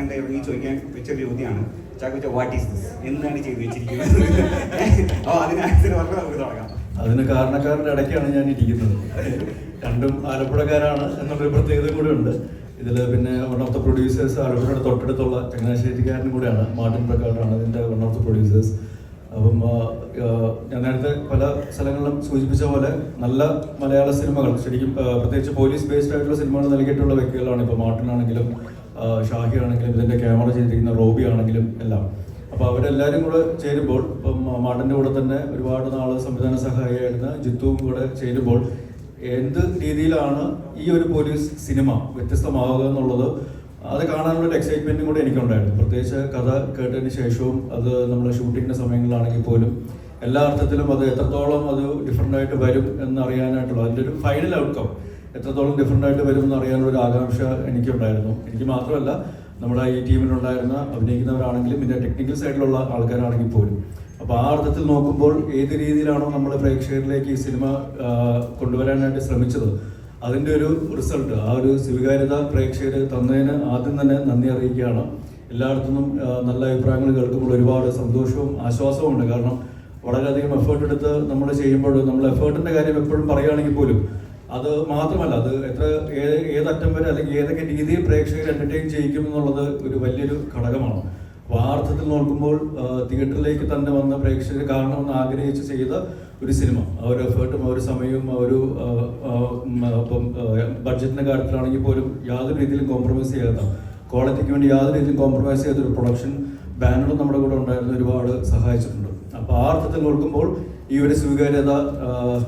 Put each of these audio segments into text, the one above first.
എൻ്റെ ഇറങ്ങി ചോദിക്കാൻ വെച്ചൊരു ചോദ്യമാണ്. ചാക്കോച്ച വാട്ട് ഈസ് ദിസ്, എന്താണ് ചെയ്തു വെച്ചിരിക്കുന്നത്? അപ്പോൾ അതിന് ആൻസർ പറഞ്ഞാൽ നമുക്ക് തുടങ്ങാം. അതിന് കാരണക്കാരുടെ ഇടയ്ക്കാണ് ഞാൻ ഇരിക്കുന്നത്. രണ്ടും ആലപ്പുഴക്കാരാണ് എന്നുള്ളൊരു പ്രത്യേകത കൂടെ ഉണ്ട് ഇതിൽ. പിന്നെ വൺ ഓഫ് ദ പ്രൊഡ്യൂസേഴ്സ് ആലപ്പുഴയുടെ തൊട്ടടുത്തുള്ള ചങ്ങനാശ്ശേരിക്കാരനും കൂടെയാണ്, മാർട്ടിൻ പ്രക്കാടാണ് ഇതിൻ്റെ വൺ ഓഫ് ദ പ്രൊഡ്യൂസേഴ്സ്. അപ്പം ഞാൻ നേരത്തെ പല സ്ഥലങ്ങളിലും സൂചിപ്പിച്ച പോലെ നല്ല മലയാള സിനിമകൾ, ശരിക്കും പ്രത്യേകിച്ച് പോലീസ് ബേസ്ഡ് ആയിട്ടുള്ള സിനിമകൾ നൽകിയിട്ടുള്ള വ്യക്തികളാണ്. ഇപ്പോൾ മാർട്ടിൻ ആണെങ്കിലും ഷാഹി ആണെങ്കിലും ഇതിൻ്റെ ക്യാമറ ചെയ്തിരിക്കുന്ന റോബി ആണെങ്കിലും എല്ലാം. അപ്പോൾ അവരെല്ലാവരും കൂടെ ചേരുമ്പോൾ, ഇപ്പം മാർട്ടിൻ്റെ കൂടെ തന്നെ ഒരുപാട് നാൾ സംവിധാന സഹായിയായിരുന്ന ജിത്തുവും കൂടെ ചേരുമ്പോൾ എന്ത് രീതിയിലാണ് ഈ ഒരു പോലീസ് സിനിമ വ്യത്യസ്തമാവുക എന്നുള്ളത്, അത് കാണാനുള്ളൊരു എക്സൈറ്റ്മെൻറ്റും കൂടെ എനിക്കുണ്ടായിരുന്നു. പ്രത്യേകിച്ച് കഥ കേട്ടതിന് ശേഷവും അത് നമ്മൾ ഷൂട്ടിങ്ങിൻ്റെ സമയങ്ങളിലാണെങ്കിൽ പോലും എല്ലാ അർത്ഥത്തിലും അത് എത്രത്തോളം അത് ഡിഫറൻ്റായിട്ട് വരും എന്നറിയാനായിട്ടുള്ള അതിൻ്റെ ഒരു ഫൈനൽ ഔട്ട്കം എത്രത്തോളം ഡിഫറൻ്റായിട്ട് വരും എന്നറിയാനുള്ളൊരു ആകാംക്ഷ എനിക്കുണ്ടായിരുന്നു. എനിക്ക് മാത്രമല്ല, നമ്മുടെ ഈ ടീമിലുണ്ടായിരുന്ന അഭിനയിക്കുന്നവരാണെങ്കിലും ഇതിൻ്റെ ടെക്നിക്കൽ സൈഡിലുള്ള ആൾക്കാരാണെങ്കിൽ പോലും. അപ്പോൾ ആ അർത്ഥത്തിൽ നോക്കുമ്പോൾ ഏത് രീതിയിലാണോ നമ്മൾ പ്രേക്ഷകരിലേക്ക് ഈ സിനിമ കൊണ്ടുവരാനായിട്ട് ശ്രമിച്ചത്, അതിൻ്റെ ഒരു റിസൾട്ട്, ആ ഒരു സ്വീകാര്യത പ്രേക്ഷകർ തന്നതിന് ആദ്യം തന്നെ നന്ദി അറിയിക്കുകയാണ്. എല്ലായിടത്തുനിന്നും നല്ല അഭിപ്രായങ്ങൾ കേൾക്കുമ്പോൾ ഒരുപാട് സന്തോഷവും ആശ്വാസവും ഉണ്ട്. കാരണം വളരെയധികം എഫേർട്ട് എടുത്ത് നമ്മൾ ചെയ്യുമ്പോൾ, നമ്മൾ എഫേർട്ടിൻ്റെ കാര്യം എപ്പോഴും പറയുകയാണെങ്കിൽ പോലും അത് മാത്രമല്ല, അത് ഏതറ്റം വരെ അല്ലെങ്കിൽ ഏതൊക്കെ രീതിയിൽ പ്രേക്ഷകർ എൻ്റർടൈൻ ചെയ്യിക്കും എന്നുള്ളത് ഒരു വലിയൊരു ഘടകമാണ്. അപ്പോൾ ആ അർത്ഥത്തിൽ നോക്കുമ്പോൾ തിയേറ്ററിലേക്ക് തന്നെ വന്ന പ്രേക്ഷകർ കാണണമെന്ന് ആഗ്രഹിച്ച് ചെയ്ത ഒരു സിനിമ, ആ ഒരു എഫേർട്ടും ആ ഒരു സമയവും ആ ഒരു ഇപ്പം ബഡ്ജറ്റിൻ്റെ കാര്യത്തിലാണെങ്കിൽ പോലും യാതൊരു രീതിയിലും കോംപ്രമൈസ് ചെയ്യാത്ത, ക്വാളിറ്റിക്ക് വേണ്ടി യാതൊരു രീതിയിലും കോംപ്രമൈസ് ചെയ്യാത്തൊരു പ്രൊഡക്ഷൻ ബാനറും നമ്മുടെ കൂടെ ഉണ്ടായിരുന്ന ഒരുപാട് സഹായിച്ചിട്ടുണ്ട്. അപ്പോൾ ആ അർത്ഥത്തിൽ നോക്കുമ്പോൾ ഈ ഒരു സ്വീകാര്യത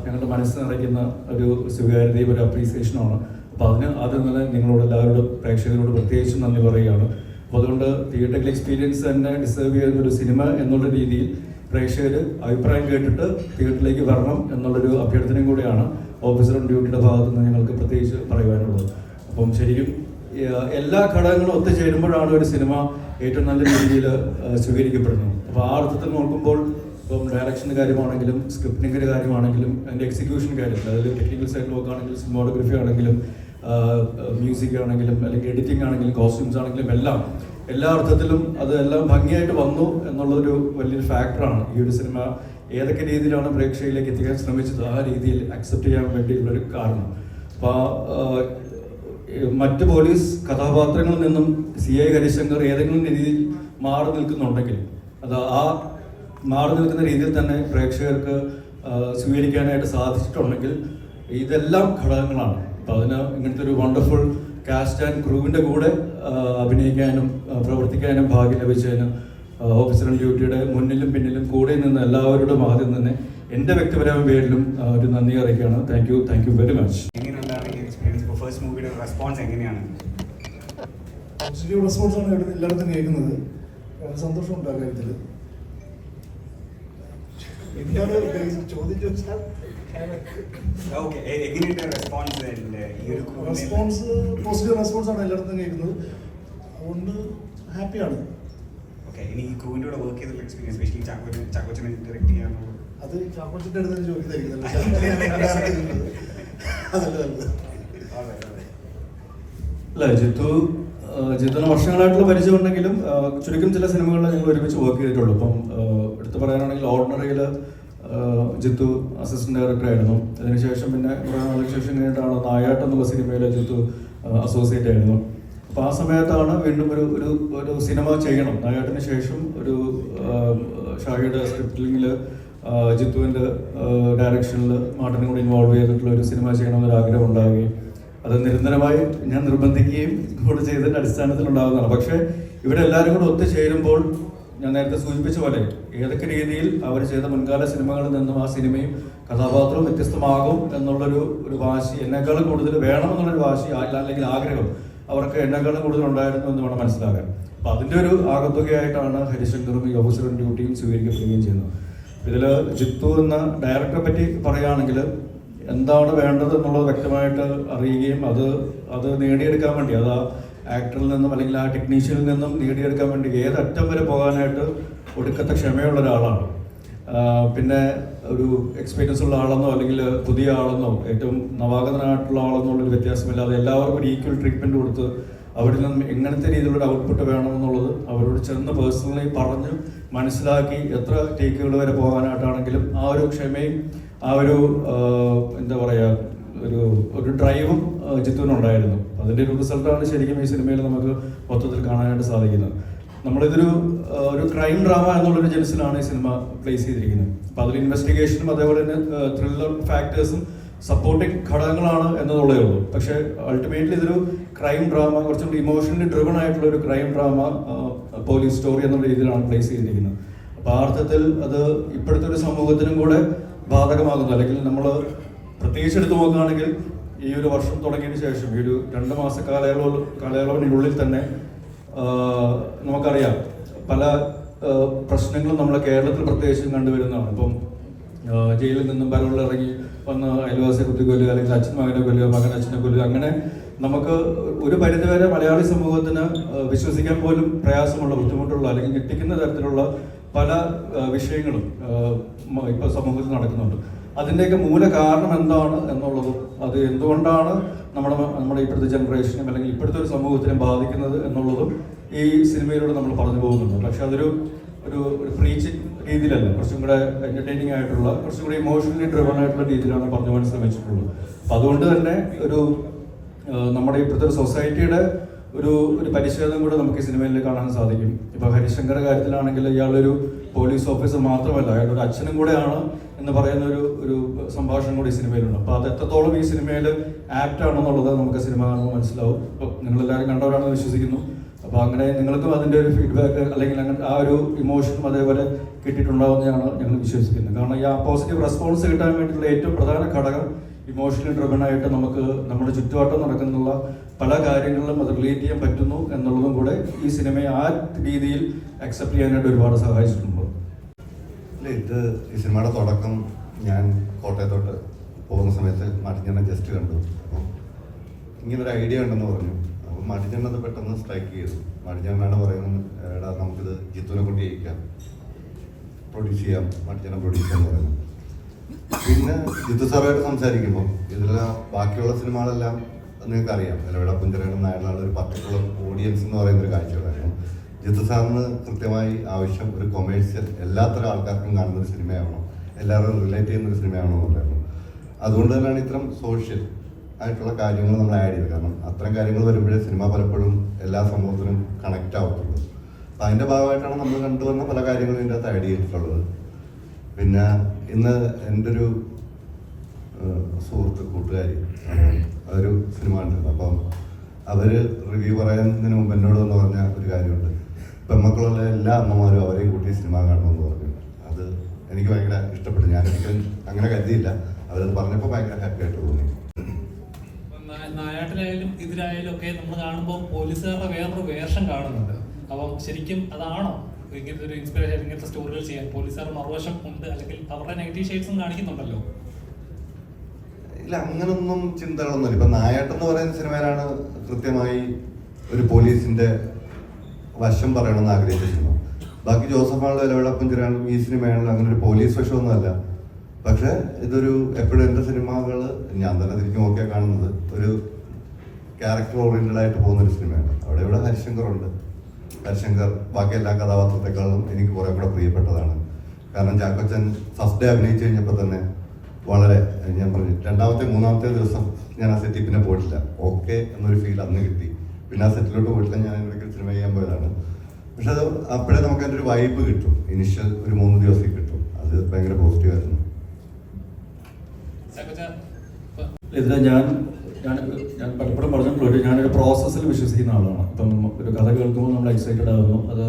ഞങ്ങളുടെ മനസ്സിൽ നിറയ്ക്കുന്ന ഒരു സ്വീകാര്യതയും ഒരു അപ്രീസിയേഷനുമാണ്. അപ്പോൾ ആദ്യം തന്നെ നിങ്ങളോട് എല്ലാവരോടും പ്രേക്ഷകരോട് പ്രത്യേകിച്ചും നന്ദി പറയുകയാണ്. അപ്പോൾ അതുകൊണ്ട് തിയേറ്ററിൽ എക്സ്പീരിയൻസ് തന്നെ ഡിസേർവ് ചെയ്യുന്ന ഒരു സിനിമ എന്നുള്ള രീതിയിൽ പ്രേക്ഷകർ അഭിപ്രായം കേട്ടിട്ട് തിയേറ്ററിലേക്ക് വരണം എന്നുള്ളൊരു അഭ്യർത്ഥനയും കൂടെയാണ് ഓഫീസർ ഓൺ ഡ്യൂട്ടിയുടെ ഭാഗത്തു നിന്ന് ഞങ്ങൾക്ക് പ്രത്യേകിച്ച് പറയുവാനുള്ളത്. അപ്പം ശരിക്കും എല്ലാ ഘടകങ്ങളും ഒത്തുചേരുമ്പോഴാണ് ഒരു സിനിമ ഏറ്റവും നല്ല രീതിയിൽ സ്വീകരിക്കപ്പെടുന്നത്. അപ്പോൾ ആ അർത്ഥത്തിൽ നോക്കുമ്പോൾ ഇപ്പം ഡയറക്ഷൻ്റെ കാര്യമാണെങ്കിലും സ്ക്രിപ്റ്റിങ്ങിൻ്റെ കാര്യമാണെങ്കിലും അതിൻ്റെ എക്സിക്യൂഷൻ കാര്യത്തിൽ, അതായത് ടെക്നിക്കൽ സൈഡ് നോക്കുകയാണെങ്കിലും സിനിമാറ്റോഗ്രഫി ആണെങ്കിലും മ്യൂസിക് ആണെങ്കിലും അല്ലെങ്കിൽ എഡിറ്റിംഗ് ആണെങ്കിലും കോസ്റ്റ്യൂംസ് ആണെങ്കിലും എല്ലാ അർത്ഥത്തിലും അത് എല്ലാം ഭംഗിയായിട്ട് വന്നു എന്നുള്ളൊരു വലിയൊരു ഫാക്ടറാണ് ഈ ഒരു സിനിമ ഏതൊക്കെ രീതിയിലാണ് പ്രേക്ഷകരിലേക്ക് എത്തിക്കാൻ ശ്രമിച്ചത് ആ രീതിയിൽ അക്സെപ്റ്റ് ചെയ്യാൻ വേണ്ടിയുള്ളൊരു കാരണം. അപ്പോൾ മറ്റ് പോലീസ് കഥാപാത്രങ്ങളിൽ നിന്നും CI ഹരിശങ്കർ ഏതെങ്കിലും രീതിയിൽ മാറി നിൽക്കുന്നുണ്ടെങ്കിൽ അത് ആ മാറി നിൽക്കുന്ന രീതിയിൽ തന്നെ പ്രേക്ഷകർക്ക് സ്വീകരിക്കാനായിട്ട് സാധിച്ചിട്ടുണ്ടെങ്കിൽ ഇതെല്ലാം ഘടകങ്ങളാണ്. അപ്പോൾ അതിന് ഇങ്ങനത്തെ ഒരു വണ്ടർഫുൾ കാസ്റ്റ് ആൻഡ് ക്രൂവിൻ്റെ കൂടെ അഭിനയിക്കാനും പ്രവർത്തിക്കാനും ഭാഗ്യം ലഭിച്ചതിന് ഓഫീസർ ഓൺ ഡ്യൂട്ടിയുടെ മുന്നിലും പിന്നിലും കൂടെ നിന്ന് എല്ലാവരോടും ആദ്യം തന്നെ എൻ്റെ വ്യക്തിപരമായ പേരിലും ഒരു നന്ദി അറിയിക്കുകയാണ്. Thank you very much. First മൂവിയുടെ റെസ്പോൺസ് എങ്ങനെയാണ്? പോസിറ്റീവ് റെസ്പോൺസാണ് എല്ലായിടത്തും കേൾക്കുന്നത്. വളരെ സന്തോഷമുണ്ട് ആ കാര്യത്തിൽ. എന്താണ് ചോദ്യം ചോദിച്ചാൽ റെസ്പോൺസ് പോസിറ്റീവ് റെസ്പോൺസാണ് എല്ലായിടത്തും കേൾക്കുന്നത്. അതുകൊണ്ട് ഹാപ്പിയാണ്. ഇനി ഈ ക്രൂവിൻ്റെ കൂടെ വർക്ക് ചെയ്തിട്ടുള്ള എക്സ്പീരിയൻസ്, സ്പെഷ്യലി ചാക്കോച്ചനെ ഡയറക്റ്റ് ചെയ്യാനുള്ളത്, അത് ചാക്കോച്ചൻ്റെ അടുത്ത് ചോദിക്കുന്നതായിരിക്കും. അല്ല, ജിത്തുവിന് വർഷങ്ങളായിട്ടുള്ള പരിചയമുണ്ടെങ്കിലും ചുരുക്കം ചില സിനിമകളിൽ ഞങ്ങൾ ഒരുമിച്ച് വർക്ക് ചെയ്തിട്ടുള്ളൂ. ഇപ്പം എടുത്തു പറയാനാണെങ്കിൽ ഓർഡിനറിയിൽ ജിത്തു അസിസ്റ്റന്റ് ഡയറക്ടർ ആയിരുന്നു. അതിനുശേഷം പിന്നെ കുറേ നാളുകൾക്ക് ശേഷം കഴിഞ്ഞിട്ടാണ് നായാട്ട് എന്നുള്ള സിനിമയിൽ ജിത്തു അസോസിയേറ്റ് ആയിരുന്നു. അപ്പോൾ ആ സമയത്താണ് വീണ്ടും ഒരു സിനിമ ചെയ്യണം, നായാട്ടിന് ശേഷം ഒരു ഷാഹിയുടെ സ്ക്രിപ്റ്റിംഗിൽ ജിത്തുവിൻ്റെ ഡയറക്ഷനിൽ മാർട്ടിനും കൂടി ഇൻവോൾവ് ചെയ്തിട്ടുള്ള ഒരു സിനിമ ചെയ്യണമെന്നൊരു ആഗ്രഹം ഉണ്ടാവുകയും അത് നിരന്തരമായി ഞാൻ നിർബന്ധിക്കുകയും കൂടെ ചെയ്തതിൻ്റെ അടിസ്ഥാനത്തിലുണ്ടാകുന്നതാണ്. പക്ഷേ ഇവിടെ എല്ലാവരും കൂടെ ഒത്തുചേരുമ്പോൾ ഞാൻ നേരത്തെ സൂചിപ്പിച്ച പോലെ ഏതൊക്കെ രീതിയിൽ അവർ ചെയ്ത മുൻകാല സിനിമകളിൽ നിന്നും ആ സിനിമയും കഥാപാത്രവും വ്യത്യസ്തമാകും എന്നുള്ളൊരു വാശി, എന്നെക്കാളും കൂടുതൽ വേണമെന്നുള്ളൊരു വാശി അല്ലെങ്കിൽ ആഗ്രഹം അവർക്ക് എന്നെക്കാളും കൂടുതൽ ഉണ്ടായിരുന്നു എന്ന് വേണം മനസ്സിലാക്കാൻ. അപ്പോൾ അതിൻ്റെ ഒരു ആകത്തുകയായിട്ടാണ് ഹരിശങ്കറും ഈ ഓഫീസർ ഓൺ ഡ്യൂട്ടിയും സ്വീകരിക്കപ്പെടുകയും ചെയ്യുന്നത്. ഇതിൽ ജിത്തു എന്ന ഡയറക്ടറെ പറ്റി പറയുകയാണെങ്കിൽ എന്താണ് വേണ്ടത് എന്നുള്ളത് വ്യക്തമായിട്ട് അറിയുകയും അത് നേടിയെടുക്കാൻ വേണ്ടി, അത് ആ ആക്ടറിൽ നിന്നും അല്ലെങ്കിൽ ആ ടെക്നീഷ്യനിൽ നിന്നും നേടിയെടുക്കാൻ വേണ്ടി ഏതറ്റം വരെ പോകാനായിട്ട് ഒടുക്കത്തെ ക്ഷമയുള്ള ഒരാളാണ്. പിന്നെ ഒരു എക്സ്പീരിയൻസ് ഉള്ള ആളെന്നോ അല്ലെങ്കിൽ പുതിയ ആളെന്നോ ഏറ്റവും നവാഗതനായിട്ടുള്ള ആളെന്നുള്ളൊരു വ്യത്യാസമില്ലാതെ എല്ലാവർക്കും ഒരു ഈക്വൽ ട്രീറ്റ്മെൻറ്റ് കൊടുത്ത് അവരിൽ നിന്നും എങ്ങനത്തെ രീതിയിലുള്ള ഔട്ട്പുട്ട് വേണമെന്നുള്ളത് അവരോട് ചെന്ന് പേഴ്സണലി പറഞ്ഞ് മനസ്സിലാക്കി എത്ര ടേക്കുകൾ വരെ പോകാനായിട്ടാണെങ്കിലും ആ ഒരു ക്ഷമയും ആ ഒരു എന്താ പറയുക ഒരു ഡ്രൈവും ജിത്തുവിനുണ്ടായിരുന്നു. അതിൻ്റെ ഒരു റിസൾട്ടാണ് ശരിക്കും ഈ സിനിമയിൽ നമുക്ക് മൊത്തത്തിൽ കാണാനായിട്ട് സാധിക്കുന്നത്. നമ്മളിതൊരു ക്രൈം ഡ്രാമ എന്നുള്ളൊരു ജെൻസിലാണ് ഈ സിനിമ പ്ലേസ് ചെയ്തിരിക്കുന്നത്. അപ്പോൾ അതിൽ ഇൻവെസ്റ്റിഗേഷനും അതേപോലെ തന്നെ ത്രില്ലർ ഫാക്ടേഴ്സും സപ്പോർട്ടിങ് ഘടകങ്ങളാണ് എന്നതുള്ളേ ഉള്ളൂ. പക്ഷേ അൾട്ടിമേറ്റ്ലി ഇതൊരു ക്രൈം ഡ്രാമ, കുറച്ചുകൂടി ഇമോഷണലി ഡ്രിവൺ ആയിട്ടുള്ള ഒരു ക്രൈം ഡ്രാമ പോലീസ് സ്റ്റോറി എന്നുള്ള രീതിയിലാണ് പ്ലേസ് ചെയ്തിരിക്കുന്നത്. അപ്പോൾ ആ അർത്ഥത്തിൽ അത് ഇപ്പോഴത്തെ ഒരു സമൂഹത്തിനും കൂടെ ബാധകമാകുന്നു. അല്ലെങ്കിൽ നമ്മൾ പ്രത്യേകിച്ച് എടുത്തു നോക്കുകയാണെങ്കിൽ ഈ ഒരു വർഷം തുടങ്ങിയതിന് ശേഷം ഈ ഒരു 2 മാസ കാലയളവിനുള്ളിൽ തന്നെ നമുക്കറിയാം പല പ്രശ്നങ്ങളും നമ്മളെ കേരളത്തിൽ പ്രത്യേകിച്ചും കണ്ടുവരുന്നതാണ്. ഇപ്പം ജയിലിൽ നിന്നും പലവെള്ളം ഇറങ്ങി വന്ന് അയൽവാസിയെ കുത്തിക്കൊല്ലുക, അല്ലെങ്കിൽ അച്ഛൻ മകനെ കൊല്ലുക, മകൻ അച്ഛനെ കൊല്ലുക, അങ്ങനെ നമുക്ക് ഒരു പരിധിവരെ മലയാളി സമൂഹത്തിന് വിശ്വസിക്കാൻ പോലും പ്രയാസമുള്ള, ബുദ്ധിമുട്ടുള്ള, അല്ലെങ്കിൽ ഞെട്ടിക്കുന്ന തരത്തിലുള്ള പല വിഷയങ്ങളും ഇപ്പോൾ സമൂഹത്തിൽ നടക്കുന്നുണ്ട്. അതിൻ്റെയൊക്കെ മൂല കാരണം എന്താണ് എന്നുള്ളതും അത് എന്തുകൊണ്ടാണ് നമ്മുടെ ഇപ്പോഴത്തെ ജനറേഷനും അല്ലെങ്കിൽ ഇപ്പോഴത്തെ ഒരു സമൂഹത്തിനെ ബാധിക്കുന്നത് എന്നുള്ളതും ഈ സിനിമയിലൂടെ നമ്മൾ പറഞ്ഞു പോകുന്നുണ്ട്. പക്ഷെ അതൊരു പ്രീച്ചിങ് രീതിയിലല്ല, കുറച്ചും കൂടെ എൻ്റർടൈനിങ് ആയിട്ടുള്ള, കുറച്ചും കൂടി ഇമോഷണലി ഡ്രിവൺ ആയിട്ടുള്ള രീതിയിലാണ് പറഞ്ഞു പോകാൻ ശ്രമിച്ചിട്ടുള്ളത്. അപ്പം അതുകൊണ്ട് തന്നെ നമ്മുടെ ഇപ്പോഴത്തെ ഒരു സൊസൈറ്റിയുടെ ഒരു പരിച്ഛേദം കൂടെ നമുക്ക് ഈ സിനിമയിൽ കാണാൻ സാധിക്കും. ഇപ്പോൾ ഹരിശങ്കറുടെ കാര്യത്തിലാണെങ്കിൽ ഇയാളൊരു പോലീസ് ഓഫീസർ മാത്രമല്ല, അയാളൊരു അച്ഛനും കൂടെയാണ് എന്ന് പറയുന്ന ഒരു സംഭാഷണം കൂടി ഈ സിനിമയിലുണ്ട്. അപ്പോൾ അത് എത്രത്തോളം ഈ സിനിമയിൽ ആപ്റ്റ് ആണെന്നുള്ളത് നമുക്ക് സിനിമ കാണുമ്പോൾ മനസ്സിലാവും. അപ്പോൾ നിങ്ങളെല്ലാവരും കണ്ടവരാണെന്ന് വിശ്വസിക്കുന്നു. അപ്പോൾ അങ്ങനെ നിങ്ങൾക്കും അതിൻ്റെ ഒരു ഫീഡ്ബാക്ക് അല്ലെങ്കിൽ അങ്ങനെ ആ ഒരു ഇമോഷനും അതേപോലെ കിട്ടിയിട്ടുണ്ടാവുമെന്നാണ് ഞങ്ങൾ വിശ്വസിക്കുന്നത്. കാരണം ഈ ആ പോസിറ്റീവ് റെസ്പോൺസ് കിട്ടാൻ വേണ്ടിയിട്ടുള്ള ഏറ്റവും പ്രധാന ഘടകം ഇമോഷണലി ഡ്രിവൺ ആയിട്ട് നമുക്ക് നമ്മുടെ ചുറ്റുവട്ടം നടക്കുന്നുള്ള പല കാര്യങ്ങളിലും അത് റിലേറ്റ് ചെയ്യാൻ പറ്റുന്നു എന്നുള്ളതും കൂടെ ഈ സിനിമയെ ആ രീതിയിൽ അക്സെപ്റ്റ് ചെയ്യാനായിട്ട് ഒരുപാട് സഹായിച്ചിട്ടുണ്ട്. ഇത് ഈ സിനിമയുടെ തുടക്കം ഞാൻ കോട്ടയത്തോട്ട് പോകുന്ന സമയത്ത് മാട്ടിച്ചേട്ടൻ ജസ്റ്റ് കണ്ടു. അപ്പം ഇങ്ങനൊരു ഐഡിയ ഉണ്ടെന്ന് പറഞ്ഞു. അപ്പം മാട്ടിച്ചേട്ടൻ അത് പെട്ടെന്ന് സ്ട്രൈക്ക് ചെയ്തു. മാട്ടിച്ചേട്ടനാണ് പറയുന്നത്, എടാ നമുക്കിത് ജിത്തുവിനെ കൊണ്ട് ചെയ്യിക്കാം, പ്രൊഡ്യൂസ് ചെയ്യാം, മാട്ടിച്ചേട്ടൻ പ്രൊഡ്യൂസ് ചെയ്യാന്ന് പറയുന്നത്. പിന്നെ ജിത്തു സാറുമായിട്ട് സംസാരിക്കുമ്പോൾ ഇതിലെ ബാക്കിയുള്ള സിനിമകളെല്ലാം നിങ്ങൾക്കറിയാം, ഇലവിട പുഞ്ചരകം നായനാൾ ഒരു പർട്ടിക്കുലർ ഓഡിയൻസ് എന്ന് പറയുന്നൊരു കാഴ്ചകളായിരുന്നു. ജിത്തു സാറിന് കൃത്യമായി ആവശ്യം ഒരു കൊമേഴ്സ്യൽ എല്ലാത്തരം ആൾക്കാർക്കും കാണുന്നൊരു സിനിമയാവണം, എല്ലാവരും റിലേറ്റ് ചെയ്യുന്നൊരു സിനിമയാവണം എന്നുള്ളതായിരുന്നു. അതുകൊണ്ട് തന്നെയാണ് ഇത്തരം സോഷ്യൽ ആയിട്ടുള്ള കാര്യങ്ങൾ നമ്മൾ ആഡ് ചെയ്തത്. കാരണം അത്തരം കാര്യങ്ങൾ വരുമ്പോഴേ സിനിമ പലപ്പോഴും എല്ലാ സമൂഹത്തിനും കണക്റ്റ് ആവത്തുള്ളൂ. അപ്പം അതിൻ്റെ ഭാഗമായിട്ടാണ് നമ്മൾ കണ്ടുവന്ന പല കാര്യങ്ങളും ഇതിൻ്റെ അകത്ത് ആഡ് ചെയ്തിട്ടുള്ളത്. പിന്നെ ഇന്ന് എൻ്റെ ഒരു കൂട്ടുകാരി ഒരു സിനിമ കണ്ടിരുന്നു. അപ്പം അവർ റിവ്യൂ പറയുന്നതിന് മുമ്പ് എന്നോട് എന്ന് പറഞ്ഞ ഒരു കാര്യമുണ്ട്, പെമ്മക്കളുള്ള എല്ലാ അമ്മമാരും അവരെയും കൂട്ടി സിനിമ കാണണമെന്ന് പറഞ്ഞു. അത് എനിക്ക് ഭയങ്കര ഇഷ്ടപ്പെട്ടു. ഞാനൊരിക്കലും അങ്ങനെ കരുതിയില്ല. അവരത് പറഞ്ഞപ്പോൾ ഭയങ്കര ഹാപ്പി ആയിട്ട് തോന്നി. നായാട്ടിലായാലും ഇതിലായാലും ഒക്കെ നമ്മൾ കാണുമ്പോൾ പോലീസുകാരുടെ വേറൊരു വേഷം കാണുന്നുണ്ട്. അപ്പം ശരിക്കും അതാണോ ഇങ്ങനത്തെ ഒരു ഇൻസ്പിറേഷൻ, ഇങ്ങനത്തെ സ്റ്റോറികൾ ചെയ്യാൻ പോലീസുകാരുടെ മറുവശം ഉണ്ട്, അല്ലെങ്കിൽ അവരുടെ നെഗറ്റീവ് ഷെയ്ഡ്സും കാണിക്കുന്നുണ്ടല്ലോ? ഇല്ല, അങ്ങനൊന്നും ചിന്തകളൊന്നുമില്ല. ഇപ്പം നായാട്ടെന്ന് പറയുന്ന സിനിമയിലാണ് കൃത്യമായി ഒരു പോലീസിന്റെ വശം പറയണമെന്ന് ആഗ്രഹിച്ച സിനിമ. ബാക്കി ജോസഫാണല്ലോ ഇലവിളപ്പുഞ്ചിരാണല്ലോ ഈ സിനിമയാണല്ലോ അങ്ങനെ ഒരു പോലീസ് വശമൊന്നുമല്ല. പക്ഷെ ഇതൊരു എപ്പോഴും എൻ്റെ സിനിമകൾ ഞാൻ തന്നെ തിരിച്ചു നോക്കിയാൽ കാണുന്നത് ഒരു ക്യാരക്ടർ ഓറിയന്റഡ് ആയിട്ട് പോകുന്നൊരു സിനിമയാണ്. അവിടെ ഇവിടെ ഹരിശങ്കറുണ്ട്. ഹരിശങ്കർ ബാക്കി എല്ലാ കഥാപാത്രത്തെക്കാളും എനിക്ക് കുറെ കൂടെ പ്രിയപ്പെട്ടതാണ്. കാരണം ചാക്കോച്ചൻ ഫസ്റ്റ് ഡേ അഭിനയിച്ചു കഴിഞ്ഞപ്പോൾ തന്നെ വളരെ, ഞാൻ പറഞ്ഞു, രണ്ടാമത്തെ മൂന്നാമത്തെ ദിവസം ഞാൻ ആ സെറ്റിൽ പിന്നെ പോയിട്ടില്ല. ഓക്കെ എന്നൊരു ഫീൽ അന്ന് കിട്ടി. പിന്നെ ആ സെറ്റിലോട്ട് പോയിട്ടില്ല. ഞാൻ ഒരിക്കൽ സിനിമ ചെയ്യാൻ പോയതാണ്. പക്ഷെ അത് അപ്പോഴേ നമുക്ക് അതിൻ്റെ ഒരു വൈബ് കിട്ടും. ഇനിഷ്യൽ ഒരു 3 ദിവസം കിട്ടും. അത് ഭയങ്കര പോസിറ്റീവ് ആയിരുന്നു. ഇതിൽ ഞാൻ പലപ്പോഴും പറഞ്ഞിട്ടുള്ളൂ, ഞാനൊരു പ്രോസസ്സിൽ വിശ്വസിക്കുന്ന ആളാണ്. ഇപ്പം ഒരു കഥ കേൾക്കുമ്പോൾ നമ്മൾ എക്സൈറ്റഡ് ആകുന്നു. അത്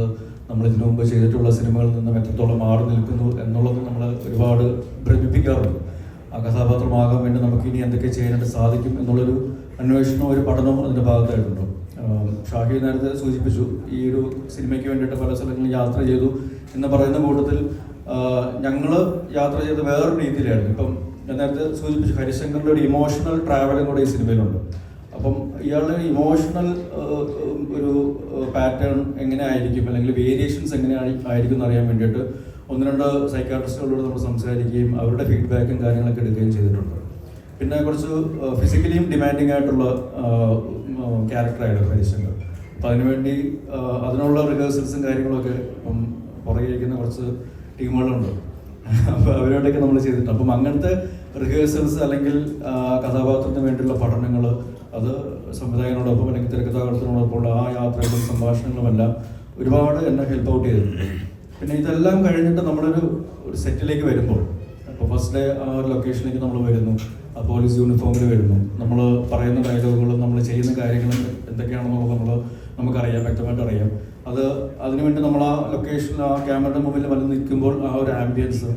നമ്മൾ ഇതിനു മുമ്പ് ചെയ്തിട്ടുള്ള സിനിമകളിൽ നിന്നും എത്രത്തോളം മാറി നിൽക്കുന്നു എന്നുള്ളത് നമ്മൾ ഒരുപാട് ഭ്രമിപ്പിക്കാറുണ്ട്. ആ കഥാപാത്രമാകാൻ വേണ്ടി നമുക്ക് ഇനി എന്തൊക്കെ ചെയ്യാനായിട്ട് സാധിക്കും എന്നുള്ളൊരു അന്വേഷണവും ഒരു പഠനവും അതിൻ്റെ ഭാഗത്തായിട്ടുണ്ട്. ഷാഹി നേരത്തെ സൂചിപ്പിച്ചു, ഈ ഒരു സിനിമയ്ക്ക് വേണ്ടിയിട്ട് പല സ്ഥലങ്ങളിൽ യാത്ര ചെയ്തു എന്ന് പറയുന്ന കൂട്ടത്തിൽ ഞങ്ങൾ യാത്ര ചെയ്ത് വേറൊരു രീതിയിലായിരുന്നു. ഇപ്പം ഞാൻ നേരത്തെ സൂചിപ്പിച്ചു, ഹരിശങ്കറിൻ്റെ ഒരു ഇമോഷണൽ ട്രാവലും കൂടെ ഈ സിനിമയിലുണ്ട്. അപ്പം ഇയാളുടെ ഇമോഷണൽ ഒരു പാറ്റേൺ എങ്ങനെ ആയിരിക്കും, അല്ലെങ്കിൽ വേരിയേഷൻസ് എങ്ങനെ ആയിരിക്കും എന്നറിയാൻ വേണ്ടിയിട്ട് 1-2 സൈക്കാട്രിസ്റ്റുകളോട് നമ്മൾ സംസാരിക്കുകയും അവരുടെ ഫീഡ്ബാക്കും കാര്യങ്ങളൊക്കെ എടുക്കുകയും ചെയ്തിട്ടുണ്ട്. പിന്നെ കുറച്ച് ഫിസിക്കലിയും ഡിമാൻഡിങ് ആയിട്ടുള്ള ക്യാരക്ടറായിരുന്നു ഹരിശങ്കർ. അപ്പം അതിനുവേണ്ടി അതിനുള്ള റിഹേഴ്സൽസും കാര്യങ്ങളൊക്കെ ഇപ്പം പുറകെ ഇരിക്കുന്ന കുറച്ച് ടീമുകളുണ്ട്. അപ്പോൾ അവരോടൊക്കെ നമ്മൾ ചെയ്തിട്ടുണ്ട്. അപ്പം അങ്ങനത്തെ റിഹേഴ്സൽസ് അല്ലെങ്കിൽ കഥാപാത്രത്തിന് വേണ്ടിയുള്ള പഠനങ്ങൾ അത് സംവിധായകനോടൊപ്പം അല്ലെങ്കിൽ തിരക്കഥാകൃത്തിനോടൊപ്പമുള്ള ആ യാത്രകളും സംഭാഷണങ്ങളുമെല്ലാം ഒരുപാട് എന്നെ ഹെൽപ്പ് ഔട്ട് ചെയ്തിട്ടുണ്ട്. പിന്നെ ഇതെല്ലാം കഴിഞ്ഞിട്ട് നമ്മളൊരു സെറ്റിലേക്ക് വരുമ്പോൾ, അപ്പോൾ ഫസ്റ്റ് ഡേ ആ ഒരു ലൊക്കേഷനിലേക്ക് നമ്മൾ വരുന്നു, ആ പോലീസ് യൂണിഫോമിൽ വരുന്നു, നമ്മൾ പറയുന്ന ഡയലോഗുകളും നമ്മൾ ചെയ്യുന്ന കാര്യങ്ങളും എന്തൊക്കെയാണെന്നുള്ളത് നമുക്കറിയാം, വ്യക്തമായിട്ട് അറിയാം. അതിനുവേണ്ടി നമ്മൾ ആ ലൊക്കേഷനിൽ ആ ക്യാമറയുടെ മുമ്പിൽ വന്ന് നിൽക്കുമ്പോൾ ആ ഒരു ആംബിയൻസ്,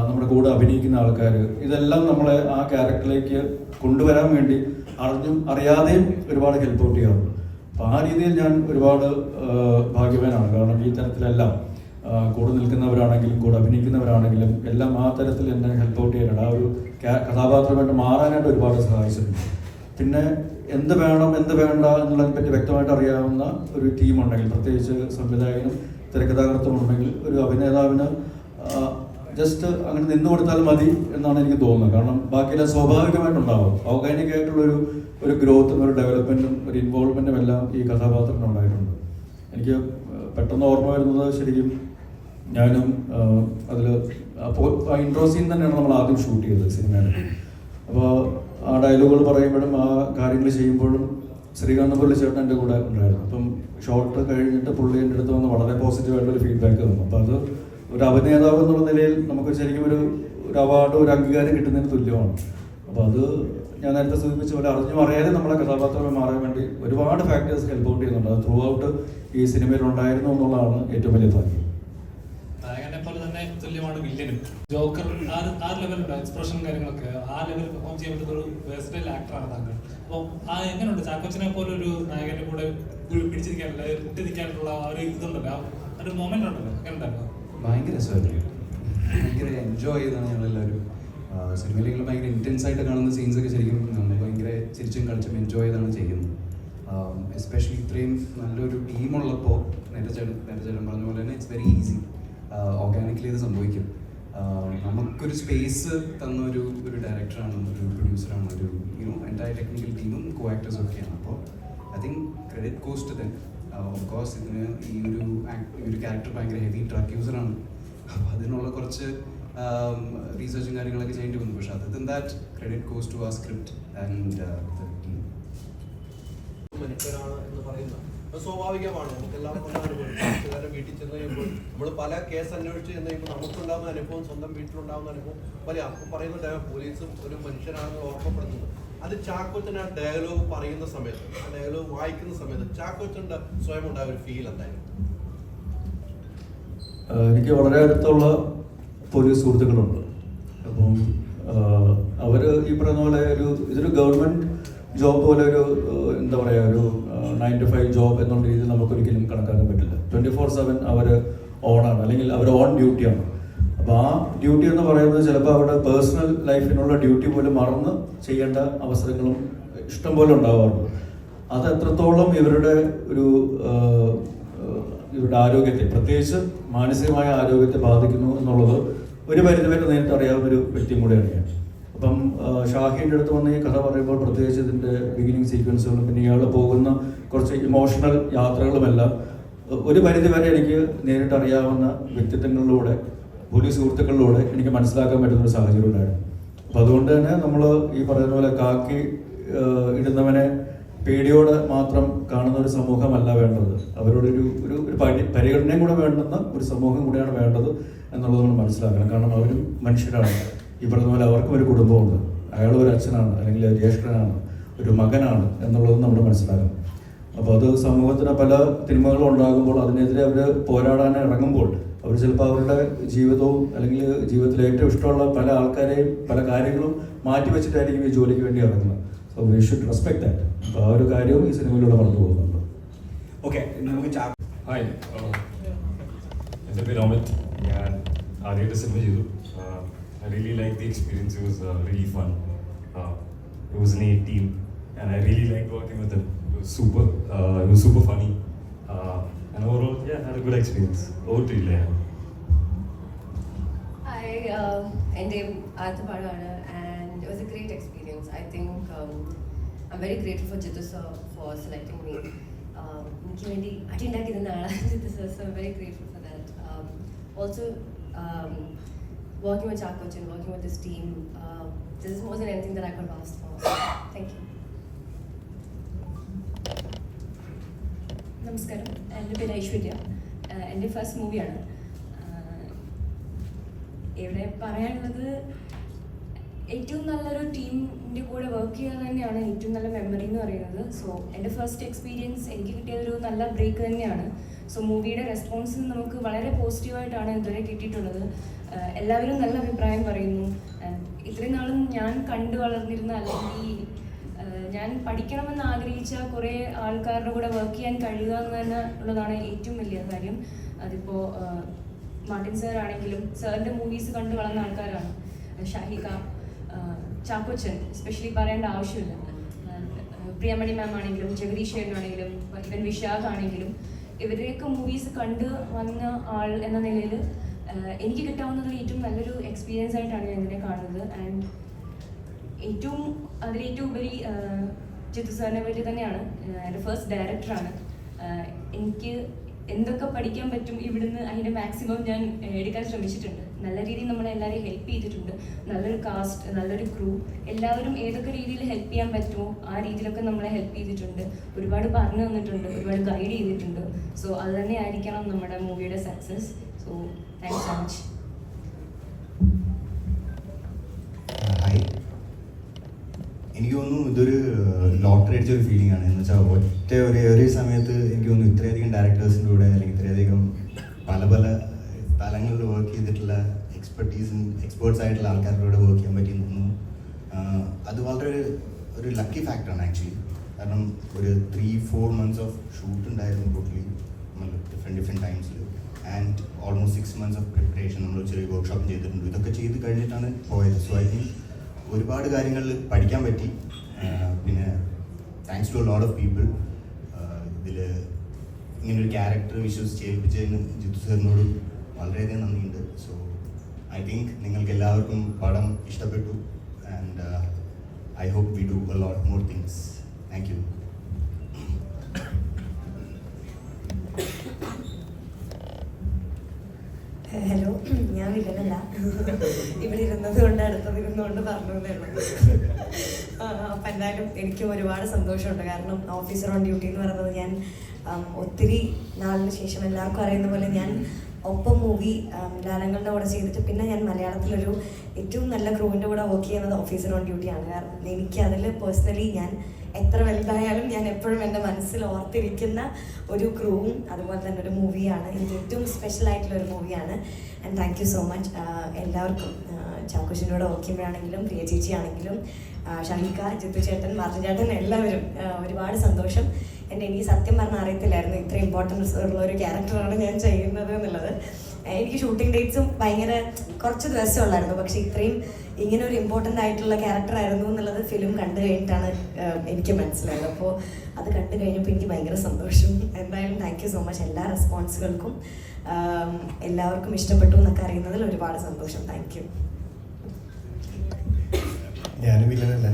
നമ്മുടെ കൂടെ അഭിനയിക്കുന്ന ആൾക്കാർ, ഇതെല്ലാം നമ്മളെ ആ ക്യാരക്ടറിലേക്ക് കൊണ്ടുവരാൻ വേണ്ടി അറിഞ്ഞും അറിയാതെയും ഒരുപാട് ഹെൽപ്പ് ഔട്ട് ചെയ്യാറുണ്ട്. അപ്പോൾ ആ രീതിയിൽ ഞാൻ ഒരുപാട് ഭാഗ്യവാനാണ്. കാരണം ഈ തരത്തിലെല്ലാം കൂടെ നിൽക്കുന്നവരാണെങ്കിലും കൂടെ അഭിനയിക്കുന്നവരാണെങ്കിലും എല്ലാം ആ തരത്തിൽ എന്നെ ഹെൽപ്പ് ഔട്ട് ചെയ്യാനാണ്, ആ ഒരു കഥാപാത്രമായിട്ട് മാറാനായിട്ട് ഒരുപാട് സഹായിച്ചിട്ടുണ്ട്. പിന്നെ എന്ത് വേണം എന്ത് വേണ്ട എന്നുള്ളതിനെ പറ്റി വ്യക്തമായിട്ട് അറിയാവുന്ന ഒരു ടീമുണ്ടെങ്കിൽ, പ്രത്യേകിച്ച് സംവിധായകനും തിരക്കഥാകൃത്തും ഉണ്ടെങ്കിൽ ഒരു അഭിനേതാവിന് ജസ്റ്റ് അങ്ങനെ നിന്ന് കൊടുത്താൽ മതി എന്നാണ് എനിക്ക് തോന്നുന്നത്. കാരണം ബാക്കിയെല്ലാം സ്വാഭാവികമായിട്ടുണ്ടാവും. ഓർഗാനിക് ആയിട്ടുള്ളൊരു ഗ്രോത്തും ഒരു ഡെവലപ്മെൻറ്റും ഒരു ഇൻവോൾവ്മെൻറ്റും എല്ലാം ഈ കഥാപാത്രത്തിന് ഉണ്ടായിട്ടുണ്ട്. എനിക്ക് പെട്ടെന്ന് ഓർമ്മ വരുന്നത് ശരിക്കും ഞാനും അതിൽ അപ്പോൾ ആ ഇൻട്രോ സീൻ തന്നെയാണ് നമ്മൾ ആദ്യം ഷൂട്ട് ചെയ്തത് സിനിമയുടെ. അപ്പോൾ ആ ഡയലോഗുകൾ പറയുമ്പോഴും ആ കാര്യങ്ങൾ ചെയ്യുമ്പോഴും ശ്രീകാന്ത് പുള്ളി ചേട്ടൻ എൻ്റെ കൂടെ ഉണ്ടായിരുന്നു. അപ്പം ഷോട്ട് കഴിഞ്ഞിട്ട് പുള്ളി എൻ്റെ അടുത്ത് വന്ന് വളരെ പോസിറ്റീവായിട്ടൊരു ഫീഡ്ബാക്ക് തന്നു. അപ്പോൾ അത് ഒരു അഭിനേതാവ് എന്നുള്ള നിലയിൽ നമുക്ക് ശരിക്കും ഒരു അവാർഡ്, ഒരു അംഗീകാരം കിട്ടുന്നതിന് തുല്യമാണ്. അപ്പോൾ അത് ഞാൻ നേരത്തെ സൂചിപ്പിച്ച പോലെ അറിഞ്ഞും അറിയാതെ നമ്മളെ കഥാപാത്രങ്ങൾ മാറാൻ വേണ്ടി ഒരുപാട് ഫാക്ടേഴ്സ് ഹെൽപ്പ് ഔട്ട് ചെയ്യുന്നുണ്ട്. അത് ത്രൂ ഔട്ട് ഈ സിനിമയിൽ ഉണ്ടായിരുന്നു എന്നുള്ളതാണ് ഏറ്റവും വലിയ ഭാഗ്യം. നായകനെ പോലെ തന്നെ തുല്യമാണ് വില്ലനും. ജോക്കർ ആ ലെവലുണ്ട്, എക്സ്പ്രഷൻ കാര്യങ്ങളൊക്കെ ആ ലെവലിൽ പെർഫോം ചെയ്യാൻ പറ്റുന്ന ഒരു വേഴ്സറ്റൈൽ ആക്ടറാണ് താങ്കൾ. അപ്പോൾ ആ എങ്ങനെയുണ്ട് ചാക്കോച്ചനെ പോലെ ഒരു നായകന്റെ കൂടെ പിടിച്ചിരിക്കാനുള്ള കുട്ടി നിൽക്കാനുള്ള ആ ഒരു ഇതുണ്ടല്ലോ, ആ ഒരു മൊമെന്റ് ഉണ്ടല്ലോ, എങ്ങനെ ഉണ്ടായിരുന്നു? ഭയങ്കര രസമായിരുന്നു. ഭയങ്കര എൻജോയ് ചെയ്താണ് ഞങ്ങളെല്ലാവരും. സിനിമയിലെങ്കിലും ഭയങ്കര ഇൻറ്റൻസ് ആയിട്ട് കാണുന്ന സീൻസൊക്കെ ശരിക്കും നമ്മൾ ഭയങ്കര ചിരിച്ചും കളിച്ചും എൻജോയ് ചെയ്താണ് ചെയ്യുന്നത്. എസ്പെഷ്യലി ഇത്രയും നല്ലൊരു ടീമുള്ളപ്പോൾ നേരത്തെ ചേട്ടൻ പറഞ്ഞ പോലെ തന്നെ ഇറ്റ്സ് വെരി ഈസി. ഓർഗാനിക്കലി ഇത് സംഭവിക്കും. നമുക്കൊരു സ്പേസ് തന്ന ഒരു ഡയറക്ടറാണ്, ഒരു പ്രൊഡ്യൂസറാണ്, ഒരു എൻറ്റയർ ടെക്നിക്കൽ ടീമും കോ ആക്ടേഴ്സും ഒക്കെയാണ്. അപ്പോൾ I think credit goes to them. Of course ഇതിന് ഈ ഒരു ക്യാരക്ടർ ഭയങ്കര ഹെവി ഡ്രഗ് യൂസറാണ്. അപ്പോൾ അതിനുള്ള കുറച്ച് റീസെർച്ചും കാര്യങ്ങളൊക്കെ ചെയ്യേണ്ടി വന്നു. പക്ഷേ other than that credit goes to ആ സ്ക്രിപ്റ്റ് ആൻഡ് ദ ടീം. മനുഷ്യരാണ് എന്ന് പറയുന്നത് സ്വാഭാവികമാണ്. നമുക്ക് എല്ലാവർക്കും വീട്ടിൽ ചെന്ന് കഴിയുമ്പോൾ നമ്മൾ പല കേസ് അന്വേഷിച്ച് ചെന്ന് കഴിയുമ്പോൾ നമുക്കുണ്ടാകുന്ന അനുഭവം, സ്വന്തം വീട്ടിലുണ്ടാകുന്ന അനുഭവം പല അപ്പം പറയുന്ന പോലീസും ഒരു മനുഷ്യനാണെന്ന് ഓർമ്മപ്പെടുന്നത്. അത് ചാക്കോച്ചൻ ആ ഡയലോഗ് പറയുന്ന സമയത്ത്, ആ ഡയലോഗ് വായിക്കുന്ന സമയത്ത് ചാക്കോച്ചൻ്റെ സ്വയം ഉണ്ടായ ഒരു ഫീൽ എന്തായിരുന്നു? എനിക്ക് വളരെ അടുത്തുള്ള പോലീസ് സുഹൃത്തുക്കളുണ്ട്. അപ്പം അവർ ഈ പറയുന്ന പോലെ ഇതൊരു ഗവൺമെൻറ് ജോബ് പോലെ എന്താ പറയുക, ഒരു 9 to 5 ജോബ് എന്നുള്ള രീതിയിൽ നമുക്കൊരിക്കലും കണക്കാക്കാൻ പറ്റില്ല. 24/7 അവർ ഓണാണ്, അല്ലെങ്കിൽ അവർ ഓൺ ഡ്യൂട്ടിയാണ്. അപ്പോൾ ആ ഡ്യൂട്ടി എന്ന് പറയുന്നത് ചിലപ്പോൾ അവരുടെ പേഴ്സണൽ ലൈഫിനുള്ള ഡ്യൂട്ടി പോലും മറന്ന് ചെയ്യേണ്ട അവസരങ്ങളും ഇഷ്ടംപോലെ ഉണ്ടാവാറുണ്ട്. അത് എത്രത്തോളം ഇവരുടെ ആരോഗ്യത്തെ, പ്രത്യേകിച്ച് മാനസികമായ ആരോഗ്യത്തെ ബാധിക്കുന്നു എന്നുള്ളത് ഒരു പരിധിവരെ നേരിട്ട് അറിയാവുന്നൊരു വ്യക്തിയും കൂടെയാണ് ഞാൻ. അപ്പം ഷാഹിൻ്റെ അടുത്ത് വന്ന് ഈ കഥ പറയുമ്പോൾ പ്രത്യേകിച്ച് ഇതിൻ്റെ ബിഗിനിങ് സീക്വൻസുകളും പിന്നെ ഇയാൾ പോകുന്ന കുറച്ച് ഇമോഷണൽ യാത്രകളുമെല്ലാം ഒരു പരിധിവരെ എനിക്ക് നേരിട്ട് അറിയാവുന്ന വ്യക്തിത്വങ്ങളിലൂടെ, പോലീസ് സുഹൃത്തുക്കളിലൂടെ എനിക്ക് മനസ്സിലാക്കാൻ പറ്റുന്നൊരു സാഹചര്യം ഉണ്ടായിരുന്നു. അപ്പോൾ അതുകൊണ്ട് തന്നെ നമ്മൾ ഈ പറയുന്ന പോലെ കാക്കി ഇടുന്നവനെ പേടിയോടെ മാത്രം കാണുന്ന ഒരു സമൂഹമല്ല വേണ്ടത്. അവരോടൊരു പരിഗണനയും കൂടെ വേണ്ടുന്ന ഒരു സമൂഹം കൂടെയാണ് വേണ്ടത് എന്നുള്ളത് നമ്മൾ മനസ്സിലാക്കണം. കാരണം അവരും മനുഷ്യരാണ്. ഈ പറഞ്ഞ പോലെ അവർക്കും ഒരു കുടുംബമുണ്ട്. അയാൾ ഒരു അച്ഛനാണ്, അല്ലെങ്കിൽ ജ്യേഷ്ഠനാണ്, ഒരു മകനാണ് എന്നുള്ളത് നമ്മൾ മനസ്സിലാക്കണം. അപ്പോൾ അത് സമൂഹത്തിന് പല തിന്മകളും ഉണ്ടാകുമ്പോൾ അതിനെതിരെ അവർ പോരാടാൻ ഇറങ്ങുമ്പോൾ അവർ ചിലപ്പോൾ അവരുടെ ജീവിതവും അല്ലെങ്കിൽ ജീവിതത്തിൽ ഏറ്റവും ഇഷ്ടമുള്ള പല ആൾക്കാരെയും പല കാര്യങ്ങളും മാറ്റിവെച്ചിട്ടായിരിക്കും ഈ ജോലിക്ക് വേണ്ടി ഇറങ്ങുന്നത്. So we should respect that. അപ്പോൾ ആ ഒരു കാര്യവും ഈ സിനിമയിലൂടെ പറഞ്ഞു പോകുന്നുണ്ട്. ഓക്കെ, നമുക്ക് ഹായ്, എൻ്റെ പേര് അമിത്. ഞാൻ ആദ്യമായിട്ട് സിനിമ ചെയ്തു. I really liked the experience. It was really fun. It was an A team and I really liked working with them. It was super funny. And overall, yeah, I had a good experience. Over to you, Leah. Hi, എൻ്റെ ആദ്യപാടാണ് and it was a great experience. I think I'm very grateful for Jitu sir for selecting me. എനിക്ക് വേണ്ടി അടി ഉണ്ടാക്കി തന്ന ആളാണ് Jithu sir. So very grateful for that. Also working with Chakochan, working with this team, this wasn't anything that I could have asked for. So, thank you. നമസ്കാരം, എൻ്റെ പേര് ഐശ്വര്യ. എൻ്റെ ഫസ്റ്റ് മൂവിയാണ്. ഇവിടെ പറയാനുള്ളത്, ഏറ്റവും നല്ലൊരു ടീമിൻ്റെ കൂടെ വർക്ക് ചെയ്യുക തന്നെയാണ് ഏറ്റവും നല്ല മെമ്മറി എന്ന് പറയുന്നത്. സോ എൻ്റെ ഫസ്റ്റ് എക്സ്പീരിയൻസ് എനിക്ക് കിട്ടിയതൊരു നല്ല ബ്രേക്ക് തന്നെയാണ്. സോ മൂവിയുടെ റെസ്പോൺസ് നമുക്ക് വളരെ പോസിറ്റീവായിട്ടാണ് ഇതുവരെ കിട്ടിയിട്ടുള്ളത്. എല്ലാവരും നല്ല അഭിപ്രായം പറയുന്നു. ഇത്രയും നാളും ഞാൻ കണ്ടു വളർന്നിരുന്ന, അല്ലെങ്കിൽ ഞാൻ പഠിക്കണമെന്ന് ആഗ്രഹിച്ച കുറേ ആൾക്കാരുടെ കൂടെ വർക്ക് ചെയ്യാൻ കഴിയുക എന്ന് തന്നെ ഉള്ളതാണ് ഏറ്റവും വലിയ കാര്യം. അതിപ്പോൾ മാർട്ടിൻ സാർ ആണെങ്കിലും സാറിൻ്റെ മൂവീസ് കണ്ടു വളർന്ന ആൾക്കാരാണ്. ഷാഹിക, ചാക്കോച്ചൻ എസ്പെഷ്യലി പറയേണ്ട ആവശ്യമില്ല. പ്രിയമണി മാം ആണെങ്കിലും ജഗദീഷ് ചേട്ടനാണെങ്കിലും ഇവൻ വിശാഖ് ആണെങ്കിലും ഇവരുടെയൊക്കെ മൂവീസ് കണ്ട് വന്ന ആൾ എന്ന നിലയിൽ എനിക്ക് കിട്ടാവുന്നതിൽ ഏറ്റവും നല്ലൊരു എക്സ്പീരിയൻസ് ആയിട്ടാണ് ഞാൻ ഇതിനെ കാണുന്നത്. ആൻഡ് അതിലേറ്റവും ഉപരി ജിത്തു സാറിനെ പറ്റി തന്നെയാണ്. എൻ്റെ ഫസ്റ്റ് ഡയറക്ടറാണ്. എനിക്ക് എന്തൊക്കെ പഠിക്കാൻ പറ്റും ഇവിടുന്ന് അതിൻ്റെ മാക്സിമം ഞാൻ എടുക്കാൻ ശ്രമിച്ചിട്ടുണ്ട്. നല്ല രീതിയിൽ നമ്മളെല്ലാവരെയും ഹെൽപ്പ് ചെയ്തിട്ടുണ്ട്. നല്ലൊരു കാസ്റ്റ്, നല്ലൊരു ക്രൂ, എല്ലാവരും ഏതൊക്കെ രീതിയിൽ ഹെൽപ്പ് ചെയ്യാൻ പറ്റുമോ ആ രീതിയിലൊക്കെ നമ്മളെ ഹെൽപ്പ് ചെയ്തിട്ടുണ്ട്. ഒരുപാട് പറഞ്ഞു തന്നിട്ടുണ്ട്, ഒരുപാട് ഗൈഡ് ചെയ്തിട്ടുണ്ട്. സോ അത് തന്നെ ആയിരിക്കണം നമ്മുടെ മൂവിയുടെ success. So thanks so much. Hi, എനിക്ക് തോന്നുന്നു ഇതൊരു ലോട്ടറി അടിച്ചൊരു ഫീലിംഗ് ആണ്. എന്ന് വെച്ചാൽ ഒരേ സമയത്ത് എനിക്ക് തോന്നുന്നു ഇത്രയധികം ഡയറക്ടേഴ്സിൻ്റെ കൂടെ, അല്ലെങ്കിൽ ഇത്രയധികം പല പല സ്ഥലങ്ങളിൽ വർക്ക് ചെയ്തിട്ടുള്ള എക്സ്പേർട്സ് ആയിട്ടുള്ള ആൾക്കാരുടെ കൂടെ വർക്ക് ചെയ്യാൻ പറ്റി തോന്നുന്നു. അത് വളരെ ഒരു ലക്കി ഫാക്ടറാണ് ആക്ച്വലി. കാരണം ഒരു 3-4 months ഓഫ് ഷൂട്ട് ഉണ്ടായിരുന്നു ടോട്ടലി, നമ്മൾ ഡിഫറെൻറ്റ് ടൈംസിൽ. And almost 6 months of preparation നമ്മൾ ചെറിയ വർക്ക്ഷോപ്പ് ചെയ്തിട്ടുണ്ട്. ഇതൊക്കെ ചെയ്ത് കഴിഞ്ഞിട്ടാണ് പോയത്. സോ ഐ തിങ്ക് ഒരുപാട് കാര്യങ്ങൾ പഠിക്കാൻ പറ്റി. പിന്നെ thanks to a lot of people. ഇതിൽ ഇങ്ങനൊരു ക്യാരക്ടർ വിശ്വസിച്ച് ഏൽപ്പിച്ചതിന് ജിത്തു സാറിനോട് വളരെയധികം നന്ദിയുണ്ട്. സോ ഐ തിങ്ക് നിങ്ങൾക്ക് എല്ലാവർക്കും പടം ഇഷ്ടപ്പെട്ടു. And I hope we do a lot more things. Thank you. Hello, ഞാൻ വില്ലനല്ല. ഇവിടെ ഇരുന്നത് കൊണ്ട് അടുത്തതിരുന്നുകൊണ്ട് പറഞ്ഞതേ ഉള്ളൂ. അപ്പം എന്തായാലും എനിക്ക് ഒരുപാട് സന്തോഷമുണ്ട്. കാരണം ഓഫീസർ ഓൺ ഡ്യൂട്ടി എന്ന് പറയുന്നത് ഞാൻ ഒത്തിരി നാളിന് ശേഷം, എല്ലാവർക്കും അറിയുന്ന പോലെ ഞാൻ ഒപ്പം മൂവി ലാലങ്ങളുടെ കൂടെ ചെയ്തിട്ട് പിന്നെ ഞാൻ മലയാളത്തിലൊരു ഏറ്റവും നല്ല ക്രൂവിൻ്റെ കൂടെ വർക്ക് ചെയ്യുന്നത് ഓഫീസർ ഓൺ ഡ്യൂട്ടിയാണ്. കാരണം എനിക്ക് അതിൽ പേഴ്സണലി ഞാൻ എത്ര വലുതായാലും ഞാൻ എപ്പോഴും എൻ്റെ മനസ്സിൽ ഓർത്തിരിക്കുന്ന ഒരു ക്രൂവും അതുപോലെ തന്നെ ഒരു മൂവിയാണ്. എനിക്ക് ഏറ്റവും സ്പെഷ്യൽ ആയിട്ടുള്ള ഒരു മൂവിയാണ്. And thank you so much എല്ലാവർക്കും. ചാക്കോച്ചിൻ്റെ കൂടെ വർക്ക് ചെയ്യുമ്പോഴാണെങ്കിലും പ്രിയ ചേച്ചി ആണെങ്കിലും ഷാഹിക, ജിത്തു ചേട്ടൻ, മാർട്ടിൻ ചേട്ടൻ, എല്ലാവരും ഒരുപാട് സന്തോഷം. എനിക്ക് സത്യം പറഞ്ഞാൽ അറിയത്തില്ലായിരുന്നു ഇത്ര ഇമ്പോർട്ടൻസ് ഉള്ള ഒരു ക്യാരക്ടറാണ് ഞാൻ ചെയ്യുന്നത് എന്നുള്ളത്. എനിക്ക് ഷൂട്ടിംഗ് ഡേറ്റ്സും ഭയങ്കര കുറച്ച് ദിവസം ഉള്ളായിരുന്നു. പക്ഷേ ഇത്രയും ഇങ്ങനെ ഒരു ഇമ്പോർട്ടൻ്റ് ആയിട്ടുള്ള ക്യാരക്ടറായിരുന്നു എന്നുള്ളത് ഫിലിം കണ്ടു കഴിഞ്ഞിട്ടാണ് എനിക്ക് മനസ്സിലായത്. അപ്പോൾ അത് കണ്ടു കഴിഞ്ഞപ്പോൾ എനിക്ക് ഭയങ്കര സന്തോഷം. എന്തായാലും താങ്ക് യു സോ മച്ച് എല്ലാ റെസ്പോൺസുകൾക്കും. എല്ലാവർക്കും ഇഷ്ടപ്പെട്ടു എന്നൊക്കെ അറിയുന്നതിൽ ഒരുപാട് സന്തോഷം. Thank you. ഞാനും വില്ലനല്ല.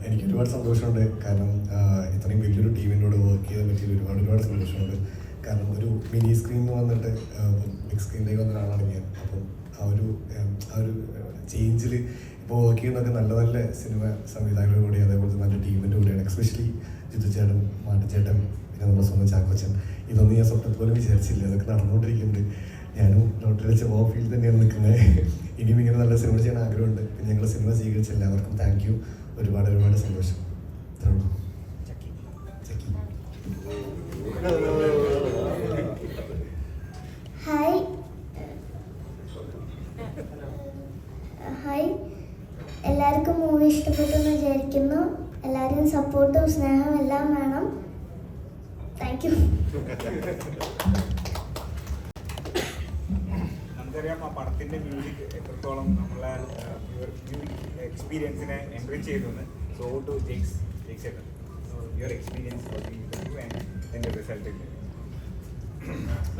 എനിക്ക് ഒരുപാട് സന്തോഷമുണ്ട്. കാരണം ഇത്രയും വലിയൊരു ടീമിൻ്റെ കൂടെ വർക്ക് ചെയ്യാൻ പറ്റിയത് ഒരുപാട് സന്തോഷമുണ്ട്. കാരണം ഒരു മിനി സ്ക്രീനിൽ വന്നിട്ട് ബിഗ് സ്ക്രീനിലേക്ക് വന്ന ഒരാളാണ് ഞാൻ. അപ്പം ആ ഒരു ചേഞ്ചിൽ ഇപ്പോൾ വർക്ക് ചെയ്യുന്നതൊക്കെ നല്ല നല്ല സിനിമ സംവിധായകരുടെ കൂടെ, അതേപോലെ നല്ല ടീമിൻ്റെ കൂടെയാണ്. എക്സ്പെഷ്യലി ജിത്തു ചേട്ടൻ, മാട്ടി ചേട്ടൻ, പിന്നെ നമ്മുടെ സ്വന്തം ചാക്കോച്ചൻ. ഇതൊന്നും ഞാൻ സ്വപ്നത്തിൽ പോലും വിചാരിച്ചില്ല. അതൊക്കെ നടന്നുകൊണ്ടിരിക്കുന്നുണ്ട്. ഞാനും ലോട്ടറി വെച്ച ഫീൽഡ് തന്നെയാണ് നിൽക്കുന്നത്. ഇനിയും ഇങ്ങനെ നല്ല സിനിമ ചെയ്യാൻ ആഗ്രഹമുണ്ട്. പിന്നെ ഞങ്ങൾ സിനിമ സ്വീകരിച്ച എല്ലാവർക്കും താങ്ക് യു. ഒരുപാട് സന്തോഷം. ഇത്രയുള്ളൂ. ഹായ്, എല്ലാവർക്കും മൂവി ഇഷ്ടപ്പെട്ടു എന്ന് വിചാരിക്കുന്നു. എല്ലാവരും സപ്പോർട്ടും സ്നേഹവും എല്ലാം വേണം. Thank you. നമുക്കറിയാം ആ പടത്തിൻ്റെ മ്യൂസിക് എത്രത്തോളം നമ്മളെ മ്യൂസിക് എക്സ്പീരിയൻസിനെ എൻറിച്ച് ചെയ്തെന്ന്. സോ ടു ജെയ്ക്സ് ചേട്ടൻ, യുവർ എക്സ്പീരിയൻസ് ആൻഡ്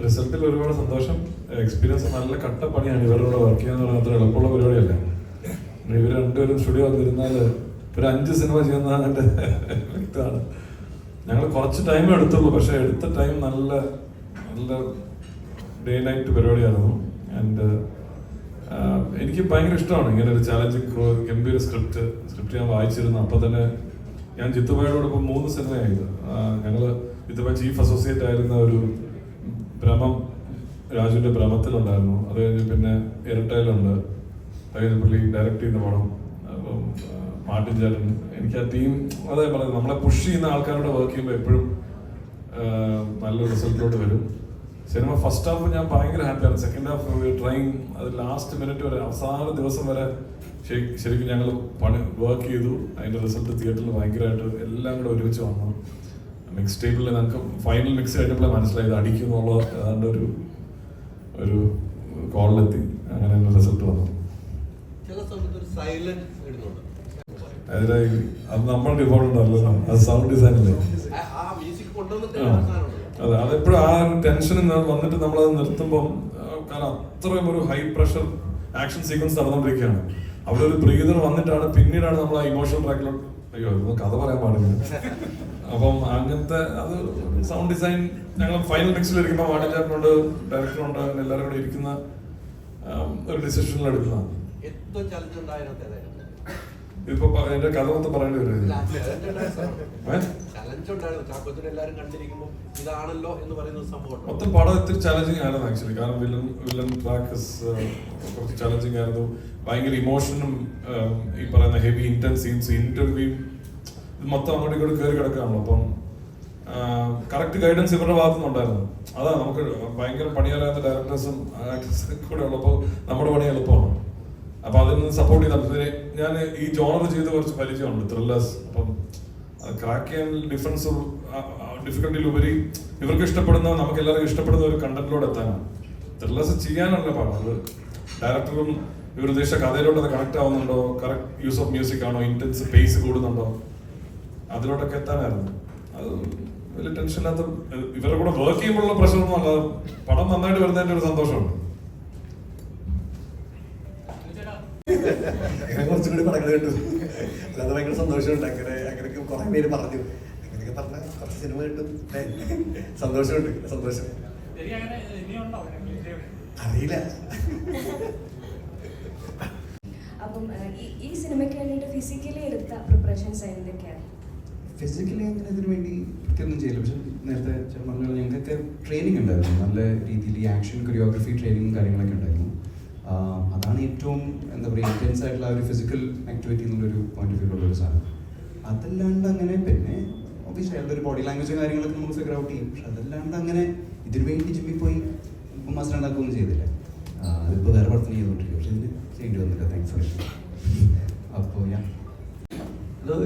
റിസൾട്ടിൽ ഒരുപാട് സന്തോഷം. എക്സ്പീരിയൻസ് നല്ല കട്ടപ്പണിയാണ്. ഇവരുടെ കൂടെ വർക്ക് ചെയ്യാന്ന് പറഞ്ഞാൽ അത്ര എളുപ്പമുള്ള പരിപാടിയല്ല. ഇവർ രണ്ടുപേരും സ്റ്റുഡിയോ വന്നിരുന്നാൽ ഒരു 5 സിനിമ ചെയ്യുന്നതാണ് എൻ്റെ വ്യക്തമാണ്. ഞങ്ങൾ കുറച്ച് ടൈം എടുത്തുള്ളൂ, പക്ഷെ എടുത്ത ടൈം നല്ല നല്ല ഡേ നൈറ്റ് പരിപാടിയായിരുന്നു. ആൻഡ് എനിക്ക് ഭയങ്കര ഇഷ്ടമാണ് ഇങ്ങനെ ഒരു ചാലഞ്ചിങ് ഗംഭീര സ്ക്രിപ്റ്റ് ഞാൻ വായിച്ചിരുന്നു. അപ്പോൾ തന്നെ ഞാൻ ജിത്തുഭായിയോടൊപ്പം 3 സിനിമയായത്. ഞങ്ങൾ ജിത്തുഭായ് ചീഫ് അസോസിയേറ്റ് ആയിരുന്ന ഒരു ഭ്രമം, രാജുവിൻ്റെ ഭ്രമത്തിലുണ്ടായിരുന്നു. അത് കഴിഞ്ഞ് പിന്നെ ഇരട്ടയിലുണ്ട്, അത് കഴിഞ്ഞ് പുള്ളി ഡയറക്റ്റ് ചെയ്യുന്ന പടം. അപ്പം മാർട്ടിൻ ചേട്ടൻ, എനിക്ക് ആ ടീം അതേ പറയുന്നത്, നമ്മളെ പുഷ് ചെയ്യുന്ന ആൾക്കാരോട് വർക്ക് ചെയ്യുമ്പോൾ എപ്പോഴും നല്ലൊരു റിസൾട്ടിലോട്ട് വരും. സിനിമ ഫസ്റ്റ് ഹാഫ് ഞാൻ ഭയങ്കര ഹാപ്പിയാണ്. സെക്കൻഡ് ഹാഫ് ട്രൈങ്, അത് ലാസ്റ്റ് മിനിറ്റ് വരെ, അവസാന ദിവസം വരെ ശരിക്കും ഞങ്ങൾ വർക്ക് ചെയ്തു. അതിൻ്റെ റിസൾട്ട് തിയേറ്ററിൽ ഭയങ്കരമായിട്ട് എല്ലാം കൂടെ ഒരുമിച്ച് വന്നു. മിക്സ് ടേബിളിൽ നമുക്ക് ഫൈനൽ മിക്സ് കഴിഞ്ഞപ്പോഴേ മനസ്സിലായത് അടിക്കും എന്നുള്ള ഏതാണ്ട് ഒരു കോളിലെത്തി. അങ്ങനെ റിസൾട്ട് വന്നു. അത് നമ്മളുടെ ഇമ്പോർട്ടൻ്റ് അല്ലല്ലോ, അത് സൗണ്ട് ഡിസൈൻ അല്ലേ. അതെ, അതെപ്പോഴും ആ ഒരു ടെൻഷൻ വന്നിട്ട് നമ്മളത് നിർത്തുമ്പം, കാരണം അത്രയും ഒരു ഹൈ പ്രഷർ ആക്ഷൻ സീക്വൻസ് നടന്നുകൊണ്ടിരിക്കുകയാണ്. അവിടെ ഒരു ബ്രീതർ വന്നിട്ടാണ് പിന്നീടാണ് നമ്മൾ ആ ഇമോഷണൽ ട്രാക്കിലോട്ട്, അയ്യോ ഇതൊന്നും കഥ പറയാൻ പാടില്ല. അപ്പം അങ്ങനത്തെ അത് സൗണ്ട് ഡിസൈൻ ഞങ്ങൾ ഫൈനൽ മിക്സിൽ ഇരിക്കുമ്പോൾ മാർട്ടിൻ ചേട്ടനുണ്ട്, ഡയറക്ടറുണ്ട്, എല്ലാവരും കൂടെ ഇരിക്കുന്ന ഒരു ഡിസിഷനിൽ എടുക്കുന്നതാണ്. ഇതിപ്പോ എന്റെ കഥ മൊത്തം പറയേണ്ടി വരും. മൊത്തം പടം ഇത്തിരി ചാലഞ്ചിങ് ആയിരുന്നു ആക്ച്വലി. കാരണം വില്ലൻ ട്രാക്ക് കുറച്ച് ചാലഞ്ചിങ് ആയിരുന്നു. ഭയങ്കര ഇമോഷനും ഈ പറയുന്ന ഹെവി ഇന്റൻസ് സീൻസ്, ഇന്റർവ്യൂ, ഇത് മൊത്തം അങ്ങോട്ടും ഇങ്ങോട്ട് കയറി കിടക്കുകയാണല്ലോ. അപ്പം കറക്റ്റ് ഗൈഡൻസ് ഇവരുടെ ഭാഗത്തുനിന്നുണ്ടായിരുന്നു. അതാ നമുക്ക് ഭയങ്കര പണിയാലാത്ത ഡയറക്ടേഴ്സും ആക്ടേഴ്സും കൂടെ ഉള്ളപ്പോൾ നമ്മുടെ പണി എളുപ്പമാണ്. അപ്പൊ അതിൽ നിന്ന് സപ്പോർട്ട് ചെയ്ത ഞാൻ ഈ ജോണർ ചെയ്ത് കുറച്ച് പരിചയമുണ്ട്, ത്രില്ലേഴ്സ്. അപ്പം ക്രാക്ക് ചെയ്യാൻ ഡിഫിക്കൽട്ടിയിലുപരി ഇവർക്ക് ഇഷ്ടപ്പെടുന്ന, നമുക്ക് എല്ലാവർക്കും ഇഷ്ടപ്പെടുന്ന ഒരു കണ്ടന്റിലോട് എത്താനാണ്. ത്രില്ലേഴ്സ് ചെയ്യാനല്ല പാടാം, അത് ഡയറക്ടറും ഇവർ ഉദ്ദേശിച്ച കഥയിലോട്ട് അത് കണക്ട് ആവുന്നുണ്ടോ, കറക്റ്റ് യൂസ് ഓഫ് മ്യൂസിക് ആണോ, ഇന്റൻസ് പേസ് കൂടുന്നുണ്ടോ, അതിലോട്ടൊക്കെ എത്താനായിരുന്നു. അത് വലിയ ടെൻഷൻ ഇല്ലാത്ത, ഇവരുടെ കൂടെ വർക്ക് ചെയ്യുമ്പോഴുള്ള പ്രഷറൊന്നും അല്ല, പടം നന്നായിട്ട് വരുന്നതിന്റെ ഒരു സന്തോഷമുണ്ട്. കുറച്ചും കൂടി പടങ്ങൾ കേട്ടു, അല്ലാതെ ഭയങ്കര സന്തോഷമുണ്ട്. അങ്ങനെയൊക്കെ കുറെ പേര് പറഞ്ഞു, അങ്ങനെയൊക്കെ പറഞ്ഞ കുറച്ച് സിനിമ കിട്ടും, സന്തോഷമുണ്ട്. സന്തോഷം അറിയില്ല. അപ്പം ഈ സിനിമയ്ക്ക് വേണ്ടിയിട്ട് ഫിസിക്കലി എടുത്ത പ്രിപ്പറേഷൻസ് എന്തൊക്കെയാണ്? ഫിസിക്കലി അങ്ങനെ ഇതിനു വേണ്ടി ഒന്നും ചെയ്യില്ല. പക്ഷെ നേരത്തെ പറഞ്ഞ ഞങ്ങൾക്കൊക്കെ ട്രെയിനിങ് ഉണ്ടായിരുന്നു, നല്ല രീതിയിൽ ഈ ആക്ഷൻ കൊറിയോഗ്രഫി ട്രെയിനിങ്ങും കാര്യങ്ങളൊക്കെ ഉണ്ടായിരുന്നു. അതാണ് ഏറ്റവും എന്താ പറയുക ഇൻറ്റൻസ് ആയിട്ടുള്ള ഒരു ഫിസിക്കൽ ആക്ടിവിറ്റി എന്നുള്ളൊരു പോയിന്റ് ഓഫ് വ്യൂ ഉള്ളൊരു സാധനം. അതല്ലാണ്ട് അങ്ങനെ പിന്നെ ഒബ്വിയസ്ലി അയാളുടെ ഒരു ബോഡി ലാംഗ്വേജ് കാര്യങ്ങളൊക്കെ നമുക്ക് ഫിഗർ ഔട്ട് ചെയ്യും. പക്ഷെ അതല്ലാണ്ട് അങ്ങനെ ഇതിനു വേണ്ടി ജിമ്മിൽ പോയി മസിൽ ഉണ്ടാക്കുകയൊന്നും ചെയ്തില്ല. അതിപ്പോൾ വേറെ പടത്തിന് ചെയ്തുകൊണ്ടിരിക്കും, പക്ഷെ ഇതിന് ചെയ്യേണ്ടി വന്നില്ല. താങ്ക്സ്. അപ്പോൾ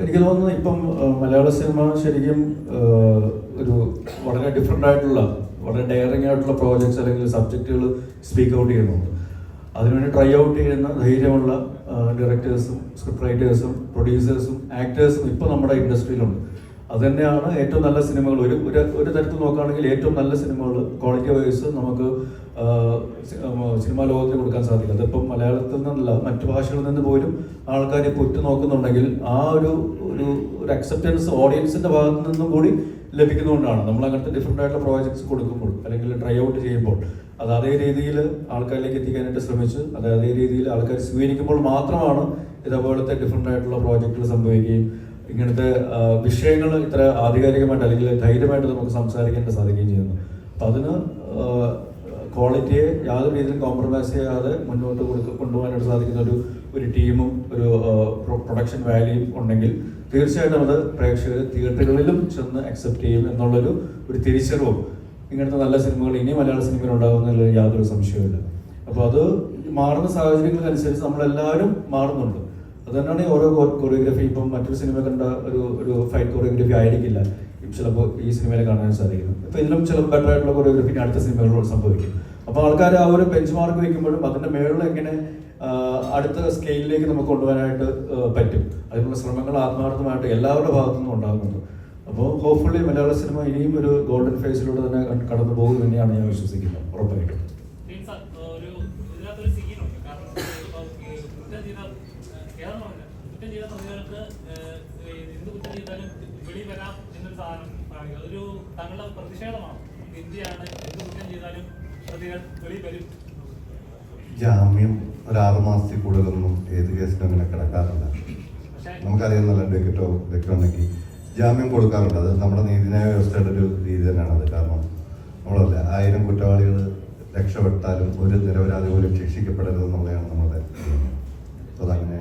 എനിക്ക് തോന്നുന്നു ഇപ്പം മലയാള സിനിമ ശരിക്കും ഒരു വളരെ ഡിഫറെൻ്റ് ആയിട്ടുള്ള, വളരെ ഡയറിങ് ആയിട്ടുള്ള പ്രോജക്ട്സ് അല്ലെങ്കിൽ സബ്ജക്റ്റുകൾ സ്പീക്ക് ഔട്ട് ചെയ്യുന്നുണ്ട്. അതിനുവേണ്ടി ട്രൈ ഔട്ട് ചെയ്യുന്ന ധൈര്യമുള്ള ഡയറക്ടേഴ്സും സ്ക്രിപ്റ്റ് റൈറ്റേഴ്സും പ്രൊഡ്യൂസേഴ്സും ആക്ടേഴ്സും ഇപ്പോൾ നമ്മുടെ ഇൻഡസ്ട്രിയിലുണ്ട്. അതുതന്നെയാണ് ഏറ്റവും നല്ല സിനിമകൾ. ഒരു തരത്തിൽ നോക്കുകയാണെങ്കിൽ ഏറ്റവും നല്ല സിനിമകൾ ക്വാളിറ്റി വൈസ് നമുക്ക് സിനിമാ ലോകത്തിന് കൊടുക്കാൻ സാധിക്കും. അതിപ്പം മലയാളത്തിൽ നിന്നല്ല, മറ്റു ഭാഷകളിൽ നിന്ന് പോലും ആൾക്കാർ ഇപ്പോൾ ഉറ്റു നോക്കുന്നുണ്ടെങ്കിൽ ആ ഒരു അക്സെപ്റ്റൻസ് ഓഡിയൻസിൻ്റെ ഭാഗത്തു നിന്നും കൂടി ലഭിക്കുന്നതുകൊണ്ടാണ് നമ്മൾ അങ്ങനത്തെ ഡിഫറെൻ്റ് ആയിട്ടുള്ള പ്രോജക്ട്സ് കൊടുക്കുമ്പോൾ അല്ലെങ്കിൽ ട്രൈ ഔട്ട് ചെയ്യുമ്പോൾ അത് അതേ രീതിയിൽ ആൾക്കാരിലേക്ക് എത്തിക്കാനായിട്ട് ശ്രമിച്ച് അതേ രീതിയിൽ ആൾക്കാർ സ്വീകരിക്കുമ്പോൾ മാത്രമാണ് ഇതേപോലത്തെ ഡിഫറെൻ്റ് ആയിട്ടുള്ള പ്രോജക്റ്റുകൾ സംഭവിക്കുകയും ഇങ്ങനത്തെ വിഷയങ്ങൾ ഇത്ര ആധികാരികമായിട്ട് അല്ലെങ്കിൽ ധൈര്യമായിട്ട് നമുക്ക് സംസാരിക്കാൻ സാധിക്കുകയും ചെയ്യുന്നു. അപ്പം അതിന് ക്വാളിറ്റിയെ യാതൊരു രീതിയിലും കോംപ്രമൈസ് ചെയ്യാതെ മുന്നോട്ട് കൊണ്ടുപോകാനായിട്ട് സാധിക്കുന്ന ഒരു ടീമും ഒരു പ്രൊഡക്ഷൻ വാല്യൂയും ഉണ്ടെങ്കിൽ തീർച്ചയായിട്ടും അത് പ്രേക്ഷകർ തിയേറ്ററുകളിലും ചെന്ന് അക്സെപ്റ്റ് ചെയ്യും എന്നുള്ളൊരു തിരിച്ചറിവും ഇങ്ങനത്തെ നല്ല സിനിമകൾ ഇനി മലയാള സിനിമയിൽ ഉണ്ടാകുന്നതിൽ യാതൊരു സംശയവുമില്ല. അപ്പോൾ അത് മാറുന്ന സാഹചര്യങ്ങൾക്കനുസരിച്ച് നമ്മളെല്ലാവരും മാറുന്നുണ്ട്. അത് തന്നെയാണ് ഓരോ കൊറിയോഗ്രഫി. ഇപ്പം മറ്റൊരു സിനിമ കണ്ട ഒരു ഫൈറ്റ് കൊറിയോഗ്രഫി ആയിരിക്കില്ല ചിലപ്പോൾ ഈ സിനിമയിൽ കാണാൻ സാധിക്കുന്നത്. ഇപ്പോൾ ഇതിലും ചിലപ്പോൾ ബെറ്റർ ആയിട്ടുള്ള കൊറിയോഗ്രഫി അടുത്ത സിനിമകളിലോട് സംഭവിക്കും. അപ്പോൾ ആൾക്കാർ ആ ഒരു ബെഞ്ച് മാർക്ക് വയ്ക്കുമ്പോഴും അതിൻ്റെ മേളിൽ എങ്ങനെ അടുത്ത സ്കെയിലിലേക്ക് നമുക്ക് കൊണ്ടുപോകാനായിട്ട് പറ്റും, അതിനുള്ള ശ്രമങ്ങൾ ആത്മാർത്ഥമായിട്ട് എല്ലാവരുടെ ഭാഗത്തുനിന്നും ഉണ്ടാകുന്നുണ്ട്. അപ്പോൾ ഹോപ്പ്ഫുള്ളി മലയാള സിനിമ ഇനിയും ഒരു ഗോൾഡൻ ഫേസിലൂടെ തന്നെ കടന്നു പോകും തന്നെയാണ് ഞാൻ വിശ്വസിക്കുന്നത്, ഉറപ്പായിട്ടും. കാണിക്കുക, അതൊരു താങ്കളുടെ പ്രതിഷേധമാണ്. ഇന്ത്യയാണ്, എന്ത് കുറ്റം ചെയ്താലും പ്രതികൾ വെളിയിൽ വരും. ജാമ്യം ഒരു 6 മാസത്തിൽ കൂടുതലൊന്നും ഏത് കേസിലും അങ്ങനെ കിടക്കാറില്ല. നമുക്കറിയാം, നല്ല അഡ്വക്കേറ്റോ ഇതൊക്കെ ഉണ്ടെങ്കിൽ ജാമ്യം കൊടുക്കാറുണ്ട്. അത് നമ്മുടെ നീതിന്യായ വ്യവസ്ഥയുടെ ഒരു രീതി തന്നെയാണത്. കാരണം നമ്മളല്ല 1000 കുറ്റവാളികൾ രക്ഷപ്പെട്ടാലും ഒരു നിരപരാധി പോലും ശിക്ഷിക്കപ്പെടരുത് എന്നുള്ളതാണ് നമ്മുടെ. അതങ്ങനെ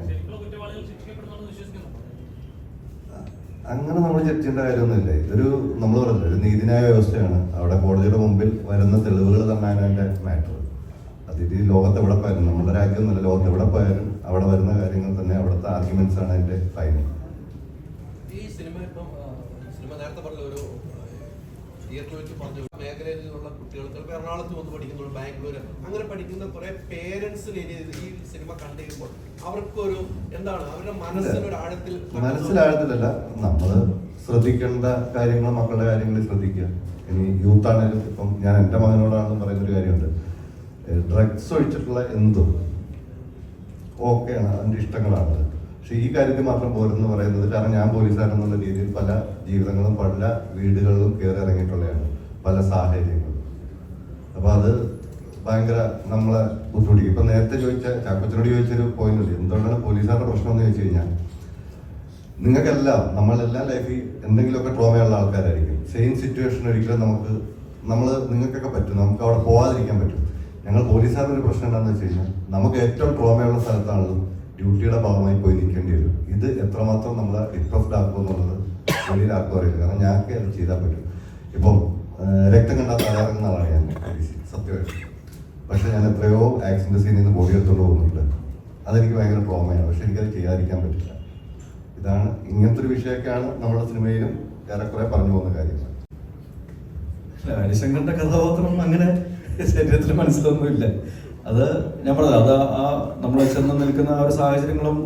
അങ്ങനെ നമ്മൾ ചെറിയേണ്ട കാര്യമൊന്നുമില്ല. ഇതൊരു നമ്മൾ പറയുന്നത് ഒരു നീതിന്യായ വ്യവസ്ഥയാണ്. അവിടെ കോടതിയുടെ മുമ്പിൽ വരുന്ന തെളിവുകൾ തന്നെയാണ് അതിൻ്റെ മാറ്റർ. അതിൽ ലോകത്ത് എവിടെ പോയാലും, നമ്മുടെ രാജ്യമൊന്നുമല്ല, ലോകത്ത് എവിടെ പോയാലും അവിടെ വരുന്ന കാര്യങ്ങൾ തന്നെ, അവിടുത്തെ ആർഗ്യുമെന്റ്സ് ആണ് അതിൻ്റെ ഫൈനൽ. ഈ സിനിമ ഇപ്പം സിനിമ നേരത്തെ പറഞ്ഞ ഒരു തിയേറ്ററിൽ വെച്ച് പറഞ്ഞു, മേഖലയിലുള്ള കുട്ടികൾ ചിലപ്പോൾ എറണാകുളത്ത് വന്ന് പഠിക്കുന്നുള്ളൂ, ബാംഗ്ലൂർ അങ്ങനെ പഠിക്കുന്ന കുറെ പേരൻസിന് ഈ സിനിമ കണ്ടു കഴിയുമ്പോൾ അവർക്കൊരു എന്താണ് അവരുടെ മനസ്സിനൊരു ആഴത്തിൽ മനസ്സിലാഴത്തിലല്ല, നമ്മൾ ശ്രദ്ധിക്കേണ്ട കാര്യങ്ങൾ മക്കളുടെ കാര്യങ്ങളിൽ ശ്രദ്ധിക്കുക. ഇനി യൂത്ത് ആണെങ്കിലും ഇപ്പം ഞാൻ എൻ്റെ മകനോടാണെന്ന് പറയുന്നൊരു കാര്യമുണ്ട്. ഡ്രഗ്സ് ഒഴിച്ചിട്ടുള്ള എന്തും ഓക്കെയാണ്, അതിൻ്റെ ഇഷ്ടങ്ങളാണ്. പക്ഷെ ഈ കാര്യത്തിൽ മാത്രം പോരെന്ന് പറയുന്നത്, കാരണം ഞാൻ പോലീസുകാരെന്നുള്ള രീതിയിൽ പല ജീവിതങ്ങളും പല വീടുകളിലും കയറി ഇറങ്ങിയിട്ടുള്ളതാണ്, പല സാഹചര്യങ്ങളും. അപ്പോൾ അത് ഭയങ്കര നമ്മളെ ബുദ്ധിമുട്ടിക്കും. ഇപ്പം നേരത്തെ ചാക്കോച്ചനോട് ചോദിച്ചൊരു പോയിന്റ് ഉണ്ട്, എന്തുകൊണ്ടാണ് പോലീസുകാരുടെ പ്രശ്നം എന്ന് ചോദിച്ചു കഴിഞ്ഞാൽ, നിങ്ങൾക്കെല്ലാം നമ്മളെല്ലാം ലൈഫിൽ എന്തെങ്കിലുമൊക്കെ ട്രോമയുള്ള ആൾക്കാരായിരിക്കും. സെയിം സിറ്റുവേഷൻ ഒരിക്കലും നിങ്ങൾക്കൊക്കെ പറ്റും, നമുക്ക് അവിടെ പോകാതിരിക്കാൻ പറ്റും. ഞങ്ങൾ പോലീസുകാരുടെ ഒരു പ്രശ്നം എന്താണെന്ന് വെച്ച് കഴിഞ്ഞാൽ, നമുക്ക് ഏറ്റവും ട്രോമയുള്ള സ്ഥലത്താണല്ലോ ഡ്യൂട്ടിയുടെ ഭാഗമായി പോയി നിൽക്കേണ്ടി വരും. ഇത് എത്രമാത്രം നമ്മളെ ഡിപ്രസ്ഡ് ആക്കും എന്നുള്ളത് വെളിയിലാക്കും അറിയില്ല. കാരണം ഞങ്ങൾക്ക് അത് ചെയ്താൽ പറ്റും. ഇപ്പം രക്തം കണ്ടാൽ തയ്യാറെന്ന ആളാണ് ഞാൻ, സത്യമായിട്ട്. പക്ഷെ ഞാൻ എത്രയോ ആക്സിഡന്റ് സീനിൽ നിന്ന് ബോഡി എടുത്തുകൊണ്ട് പോകുന്നുണ്ട്. അതെനിക്ക് ഭയങ്കര ട്രോമയാണ്. പക്ഷെ എനിക്കത് ചെയ്യാതിരിക്കാൻ പറ്റില്ല. ഇതാണ് ഇങ്ങനത്തെ ഒരു വിഷയമൊക്കെയാണ് നമ്മുടെ സിനിമയിലും ഏറെക്കുറെ പറഞ്ഞു പോകുന്ന കാര്യങ്ങൾ. ഹരിശങ്കറിന്റെ കഥാപാത്രം അങ്ങനെ ശരീരത്തിൽ മനസ്സിലൊന്നുമില്ല. അത് ഞാൻ പറഞ്ഞത്, അത് ആ നമ്മൾ ചെന്ന് നിൽക്കുന്ന ആ ഒരു സാഹചര്യങ്ങളും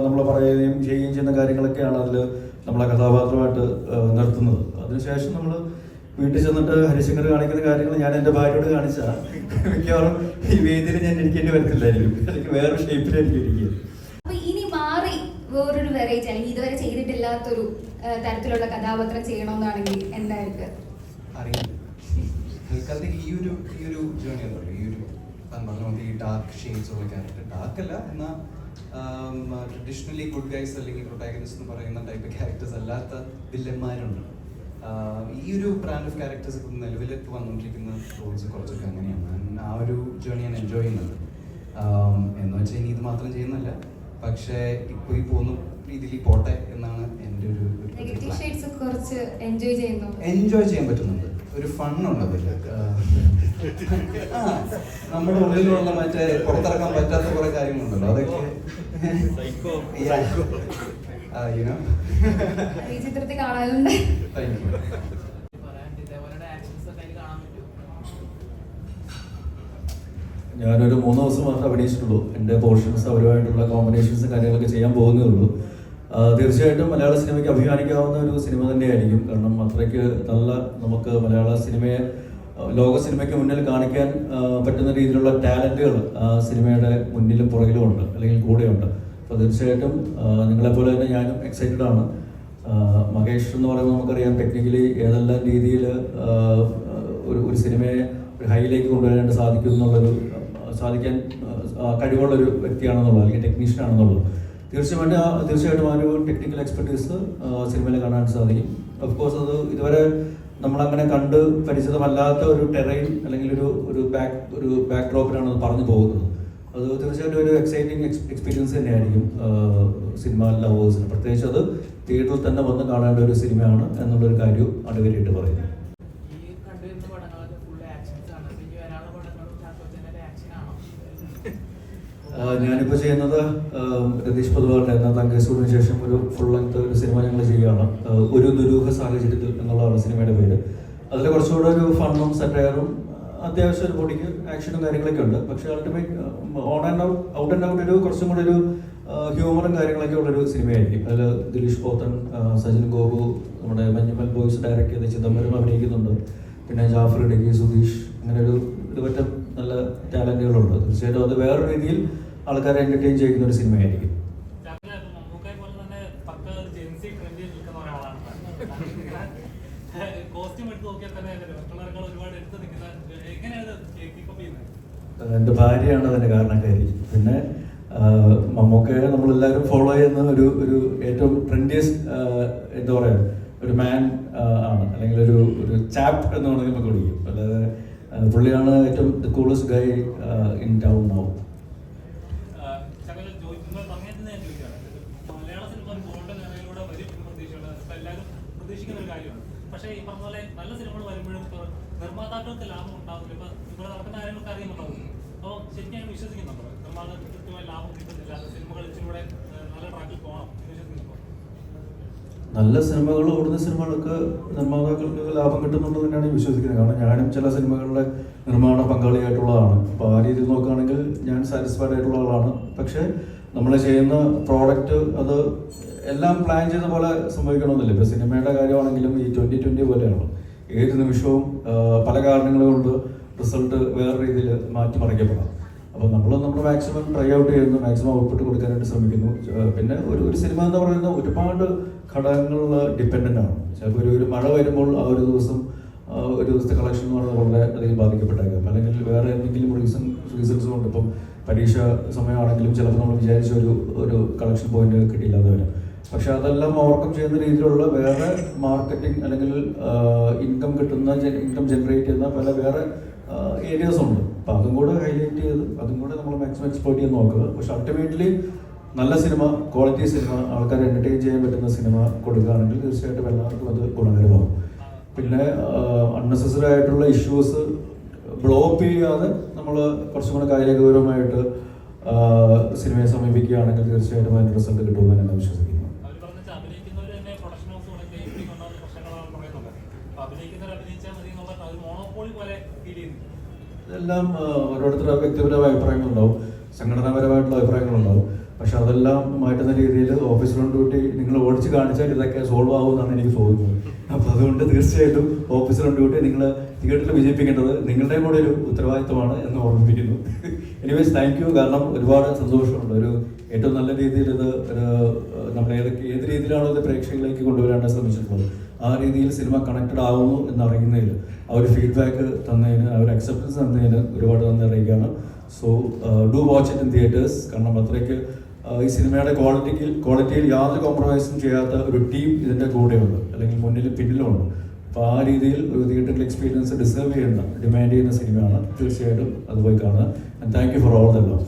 നമ്മൾ പറയുകയും ചെയ്യുകയും ചെയ്യുന്ന കാര്യങ്ങളൊക്കെയാണ് അതിൽ നമ്മളെ കഥാപാത്രമായിട്ട് നിർത്തുന്നത്. അതിനുശേഷം നമ്മൾ വീട്ടിൽ ചെന്നിട്ട് ഹരിശങ്കർ കാണിക്കുന്ന കാര്യങ്ങൾ ഞാൻ എൻ്റെ ഭാര്യയോട് കാണിച്ചാൽ മിക്കവാറും ഈ വേദിയിൽ ഞാൻ ഇരിക്കേണ്ടി വരത്തില്ലായിരിക്കും, അല്ലെങ്കിൽ വേറൊരു ഷേപ്പിലായിരിക്കും ഇരിക്കുക. ഇനി മാറി വേറൊരു വെറൈറ്റി അല്ലെങ്കിൽ ഇതുവരെ ചെയ്തിട്ടില്ലാത്തൊരു തരത്തിലുള്ള കഥാപാത്രം ചെയ്യണമെന്നാണെങ്കിൽ എന്തായിരിക്കും? അറിയില്ല. ഈ ഒരു ജേർണി ഉണ്ടല്ലോ, ഈ ഒരു പറഞ്ഞ ഈ ഡാർക്ക് ഷെയ്ഡ്സ് ഉള്ള ക്യാരക്ടർ, ഡാർക്ക് അല്ല എന്നാൽ ട്രഡീഷണലി ഗുഡ് ഗൈസ് അല്ലെങ്കിൽ പ്രൊട്ടാഗനിസ്റ്റ് എന്ന് പറയുന്ന ടൈപ്പ് ക്യാരക്ടേഴ്സ് അല്ലാത്ത വില്ലന്മാരുണ്ട്. ഈ ഒരു ബ്രാൻഡ് ഓഫ് ക്യാരക്ടേഴ്സ് ഇപ്പം നിലവിലേക്ക് വന്നുകൊണ്ടിരിക്കുന്ന റോൾസ് കുറച്ചൊക്കെ അങ്ങനെയാണ്. ആ ഒരു ജേർണി ഞാൻ എൻജോയ് ചെയ്യുന്നുണ്ട്. എന്ന് വെച്ചാൽ ഇനി ഇത് മാത്രം ചെയ്യുന്നല്ല, പക്ഷേ ഇപ്പോൾ ഈ പോകുന്ന രീതിയിൽ പോട്ടെ എന്നാണ് എൻ്റെ ഒരു എൻജോയ് ചെയ്യാൻ പറ്റുന്നുണ്ട്. ഒരു ഫണ്ണുണ്ട് അതിൽ. നമ്മുടെ ഉള്ളിലുള്ള മറ്റേ പുറത്തിറക്കാൻ പറ്റാത്ത കുറെ കാര്യങ്ങളുണ്ടല്ലോ, അതൊക്കെ ചിത്രത്തിൽ കാണാറുണ്ട്. ഞാനൊരു 3 ദിവസം മാത്രമേ അഭിനയിച്ചിട്ടുള്ളൂ. എൻ്റെ പോർഷൻസ് അവരുമായിട്ടുള്ള കോമ്പിനേഷൻസും കാര്യങ്ങളൊക്കെ ചെയ്യാൻ പോകുന്നേ ഉള്ളൂ. തീർച്ചയായിട്ടും മലയാള സിനിമയ്ക്ക് അഭിമാനിക്കാവുന്ന ഒരു സിനിമ തന്നെയായിരിക്കും. കാരണം അത്രയ്ക്ക് നല്ല നമുക്ക് മലയാള സിനിമയെ ലോക സിനിമയ്ക്ക് മുന്നിൽ കാണിക്കാൻ പറ്റുന്ന രീതിയിലുള്ള ടാലൻറ്റുകൾ സിനിമയുടെ മുന്നിലും പുറകിലും ഉണ്ട്, അല്ലെങ്കിൽ കൂടെയുണ്ട്. അപ്പോൾ തീർച്ചയായിട്ടും നിങ്ങളെപ്പോലെ തന്നെ ഞാനും എക്സൈറ്റഡ് ആണ്. മഹേഷ് എന്ന് പറയുമ്പോൾ നമുക്കറിയാം ടെക്നിക്കലി ഏതെല്ലാം രീതിയിൽ ഒരു സിനിമയെ ഒരു ഹൈയിലേക്ക് കൊണ്ടുവരാനായിട്ട് സാധിക്കാൻ കഴിവുള്ളൊരു വ്യക്തിയാണെന്നുള്ളത്, അല്ലെങ്കിൽ ടെക്നീഷ്യൻ ആണെന്നുള്ളത്. തീർച്ചയായിട്ടും ആ ഒരു ടെക്നിക്കൽ എക്സ്പെർട്ടീസ് സിനിമയിൽ കാണാൻ സാധിക്കും. ഓഫ് കോഴ്സ് അത് ഇതുവരെ നമ്മളങ്ങനെ കണ്ട് പരിചിതമല്ലാത്ത ഒരു ടെറൈൻ അല്ലെങ്കിൽ ഒരു ബാക്ക് ഡ്രോപ്പിലാണ് അത് പറഞ്ഞു പോകുന്നത്. അത് തീർച്ചയായിട്ടും ഒരു എക്സൈറ്റിംഗ് എക്സ്പീരിയൻസ് തന്നെയായിരിക്കും സിനിമ ലവേഴ്സിന്. പ്രത്യേകിച്ച് അത് തിയേറ്ററിൽ തന്നെ വന്ന് കാണേണ്ട ഒരു സിനിമയാണ് എന്നുള്ളൊരു കാര്യം അടിവരയിട്ട് പറയുന്നത്. ഞാനിപ്പോൾ ചെയ്യുന്നത് രതീഷ് പൊതുവാളുടെ എന്ന തങ്കേസൂടിന് ശേഷം ഒരു ഫുൾ ലെങ്ത് ഒരു സിനിമ ഞങ്ങൾ ചെയ്യുകയാണ്. ഒരു ദുരൂഹ സാഹചര്യത്തിൽ എന്നുള്ളതാണ് സിനിമയുടെ പേര്. അതിൽ കുറച്ചുകൂടെ ഒരു ഫണ്ണും സെറ്റയറും അത്യാവശ്യം ഒരു പൊടിക്ക് ആക്ഷനും കാര്യങ്ങളൊക്കെ ഉണ്ട്. പക്ഷേ അൾട്ടിമേറ്റ് ഔട്ട് ആൻഡ് ഔട്ട് ഒരു കുറച്ചും കൂടി ഒരു ഹ്യൂമറും കാര്യങ്ങളൊക്കെ ഉള്ളൊരു സിനിമയായിരിക്കും. അതിൽ ദിലീഷ് പോത്തൻ, സജിൻ ഗോപു, നമ്മുടെ മഞ്ഞുമൽ ബോയ്സ് ഡയറക്റ്റ് ചെയ്ത ചിദംബരം അഭിനയിക്കുന്നുണ്ട്. പിന്നെ ജാഫർ ഇടുക്കി, സുധീഷ്, അങ്ങനെ ഒരു ഇതുപറ്റ നല്ല ടാലന്റുകളുണ്ട്. തീർച്ചയായിട്ടും അത് വേറൊരു രീതിയിൽ ആൾക്കാരെ എന്റർടൈൻ ചെയ്യുന്ന ഒരു സിനിമയായിരിക്കും. എൻ്റെ ഭാര്യയാണ് അതിൻ്റെ കാരണക്കാരി. പിന്നെ മമ്മൂക്കയെ നമ്മളെല്ലാവരും ഫോളോ ചെയ്യുന്ന ഒരു ഏറ്റവും ട്രെൻഡിയസ്റ്റ് എന്താ പറയുക ഒരു മാൻ ആണ്, അല്ലെങ്കിൽ ഒരു ചാപ്പ് എന്ന് വേണമെങ്കിൽ നമുക്ക് വിളിക്കും. അല്ലാതെ പുള്ളിയാണ് ഏറ്റവും the coolest Guy in town now. പക്ഷേ ഈ പറഞ്ഞ പോലെ നല്ല സിനിമകൾ വരുമ്പോഴും നിർമ്മാതാക്കൾക്ക് ലാഭം ഉണ്ടാകുന്നില്ല. ഇപ്പൊ ഇവിടെ നടക്കുന്ന കാര്യങ്ങളൊക്കെ അറിയുന്നുണ്ടാവും. അപ്പോൾ ശരിക്കും ഞാൻ വിശ്വസിക്കുന്നുണ്ടോ നിർമ്മാതാക്കൾക്ക് കൃത്യമായി ലാഭം കിട്ടുന്നില്ല, സിനിമകൾ ഇച്ചിലൂടെ നല്ല ട്രാക്കിൽ പോകണം എന്ന് വിശ്വസിക്കുന്നുണ്ടോ? നല്ല സിനിമകൾ ഓടുന്ന സിനിമകൾക്ക് നിർമ്മാതാക്കൾക്ക് ലാഭം കിട്ടുന്നുണ്ട് തന്നെയാണ് ഞാൻ വിശ്വസിക്കുന്നത്. കാരണം ഞാനും ചില സിനിമകളുടെ നിർമ്മാണ പങ്കാളിയായിട്ടുള്ളതാണ്. അപ്പോൾ ആ രീതിയിൽ നോക്കുകയാണെങ്കിൽ ഞാൻ സാറ്റിസ്ഫൈഡ് ആയിട്ടുള്ള ആളാണ്. പക്ഷേ നമ്മൾ ചെയ്യുന്ന പ്രോഡക്റ്റ് അത് എല്ലാം പ്ലാൻ ചെയ്ത പോലെ സംഭവിക്കണമെന്നില്ല. ഇപ്പോൾ സിനിമയുടെ കാര്യമാണെങ്കിലും ഈ 2020 പോലെയാണ്. ഏത് നിമിഷവും പല കാരണങ്ങൾ കൊണ്ട് റിസൾട്ട് വേറെ രീതിയിൽ മാറ്റിമറിക്കപ്പെടാം. അപ്പോൾ നമ്മൾ മാക്സിമം ട്രൈ ഔട്ട് ചെയ്യുന്നു, മാക്സിമം ഔട്ട്പുട്ട് കൊടുക്കാനായിട്ട് ശ്രമിക്കുന്നു. പിന്നെ ഒരു സിനിമ എന്ന് പറയുന്നത് ഒരുപാട് ഘടകങ്ങൾ ഡിപ്പെൻഡൻ്റ് ആണ്. ചിലപ്പോൾ ഒരു മഴ വരുമ്പോൾ ആ ഒരു ദിവസത്തെ കളക്ഷൻ എന്ന് പറയുന്നത് വളരെ അധികം ബാധിക്കപ്പെട്ടേക്കാം. അല്ലെങ്കിൽ വേറെ എന്തെങ്കിലും റീസൺസ് കൊണ്ട് ഇപ്പം പരീക്ഷ സമയമാണെങ്കിലും ചിലപ്പോൾ നമ്മൾ വിചാരിച്ച ഒരു കളക്ഷൻ പോയിന്റ് കിട്ടിയില്ലാതെ വരാം. പക്ഷെ അതെല്ലാം ഓവർകം ചെയ്യുന്ന രീതിയിലുള്ള വേറെ മാർക്കറ്റിംഗ് അല്ലെങ്കിൽ ഇൻകം ജനറേറ്റ് ചെയ്യുന്ന പല വേറെ ഏരിയാസ് ഉണ്ട്. അപ്പോൾ അതും കൂടെ ഹൈലൈറ്റ് ചെയ്ത് അതും കൂടെ നമ്മൾ മാക്സിമം എക്സ്പ്ലോർട്ട് ചെയ്യാൻ നോക്കുക. പക്ഷെ അൾട്ടിമേറ്റ്ലി നല്ല സിനിമ, ക്വാളിറ്റി സിനിമ, ആൾക്കാരെ എൻ്റർടൈൻ ചെയ്യാൻ പറ്റുന്ന സിനിമ കൊടുക്കുകയാണെങ്കിൽ തീർച്ചയായിട്ടും എല്ലാവർക്കും അത് ഗുണകരമാകും. പിന്നെ അൺനെസസറി ആയിട്ടുള്ള ഇഷ്യൂസ് ബ്ലോ അപ്പ് ചെയ്യാതെ നമ്മൾ കുറച്ചും കൂടെ കാര്യഗൗരവമായിട്ട് സിനിമയെ സമീപിക്കുകയാണെങ്കിൽ തീർച്ചയായിട്ടും അതിൻ്റെ റിസൾട്ട് കിട്ടുമെന്ന് ഞാൻ വിശ്വസിക്കുന്നു. ഇതെല്ലാം ഓരോരുത്തരുടെ വ്യക്തിപരമായ അഭിപ്രായങ്ങളുണ്ടാവും, സംഘടനാപരമായിട്ടുള്ള അഭിപ്രായങ്ങളുണ്ടാവും. പക്ഷെ അതെല്ലാം മാറ്റുന്ന രീതിയിൽ ഓഫീസർ ഓൺ ഡ്യൂട്ടി നിങ്ങൾ ഓടിച്ച് കാണിച്ചാൽ ഇതൊക്കെ സോൾവ് ആവുമെന്നാണ് എനിക്ക് തോന്നുന്നത്. അപ്പോൾ അതുകൊണ്ട് തീർച്ചയായിട്ടും ഓഫീസർ ഓൺ ഡ്യൂട്ടി നിങ്ങൾ തിയേറ്ററിൽ വിജയിപ്പിക്കേണ്ടത് നിങ്ങളുടെയും കൂടെ ഒരു ഉത്തരവാദിത്തമാണ് എന്ന് ഓർമ്മിപ്പിക്കുന്നു. Anyways thank you. കാരണം ഒരുപാട് സന്തോഷമുണ്ട്. ഏറ്റവും നല്ല രീതിയിൽ ഇത് നമ്മൾ ഏത് രീതിയിലാണോ ഇത് പ്രേക്ഷകരിലേക്ക് കൊണ്ടുവരാൻ ശ്രമിച്ചിട്ടുള്ളത് ആ രീതിയിൽ സിനിമ കണക്റ്റഡ് ആവുന്നു എന്നറിയുന്നതിൽ, ആ ഒരു ഫീഡ്ബാക്ക് തന്നതിന്, ആ ഒരു അക്സെപ്റ്റൻസ് തന്നതിന് ഒരുപാട് നന്ദി അറിയിക്കുകയാണ്. So do watch it in theatres. കാരണം അത്രയ്ക്ക് ഈ സിനിമയുടെ ക്വാളിറ്റിയിൽ യാതൊരു കോംപ്രമൈസും ചെയ്യാത്ത ഒരു ടീം ഇതിൻ്റെ കൂടെയുണ്ട്, അല്ലെങ്കിൽ മുന്നിലും പിന്നിലുമുണ്ട്. അപ്പോൾ ആ രീതിയിൽ ഒരു തിയേറ്ററിൽ എക്സ്പീരിയൻസ് ഡിസേർവ് ചെയ്യുന്ന, ഡിമാൻഡ് ചെയ്യുന്ന സിനിമയാണ്. തീർച്ചയായിട്ടും അത് പോയി കാണുക. And thank you for all the love.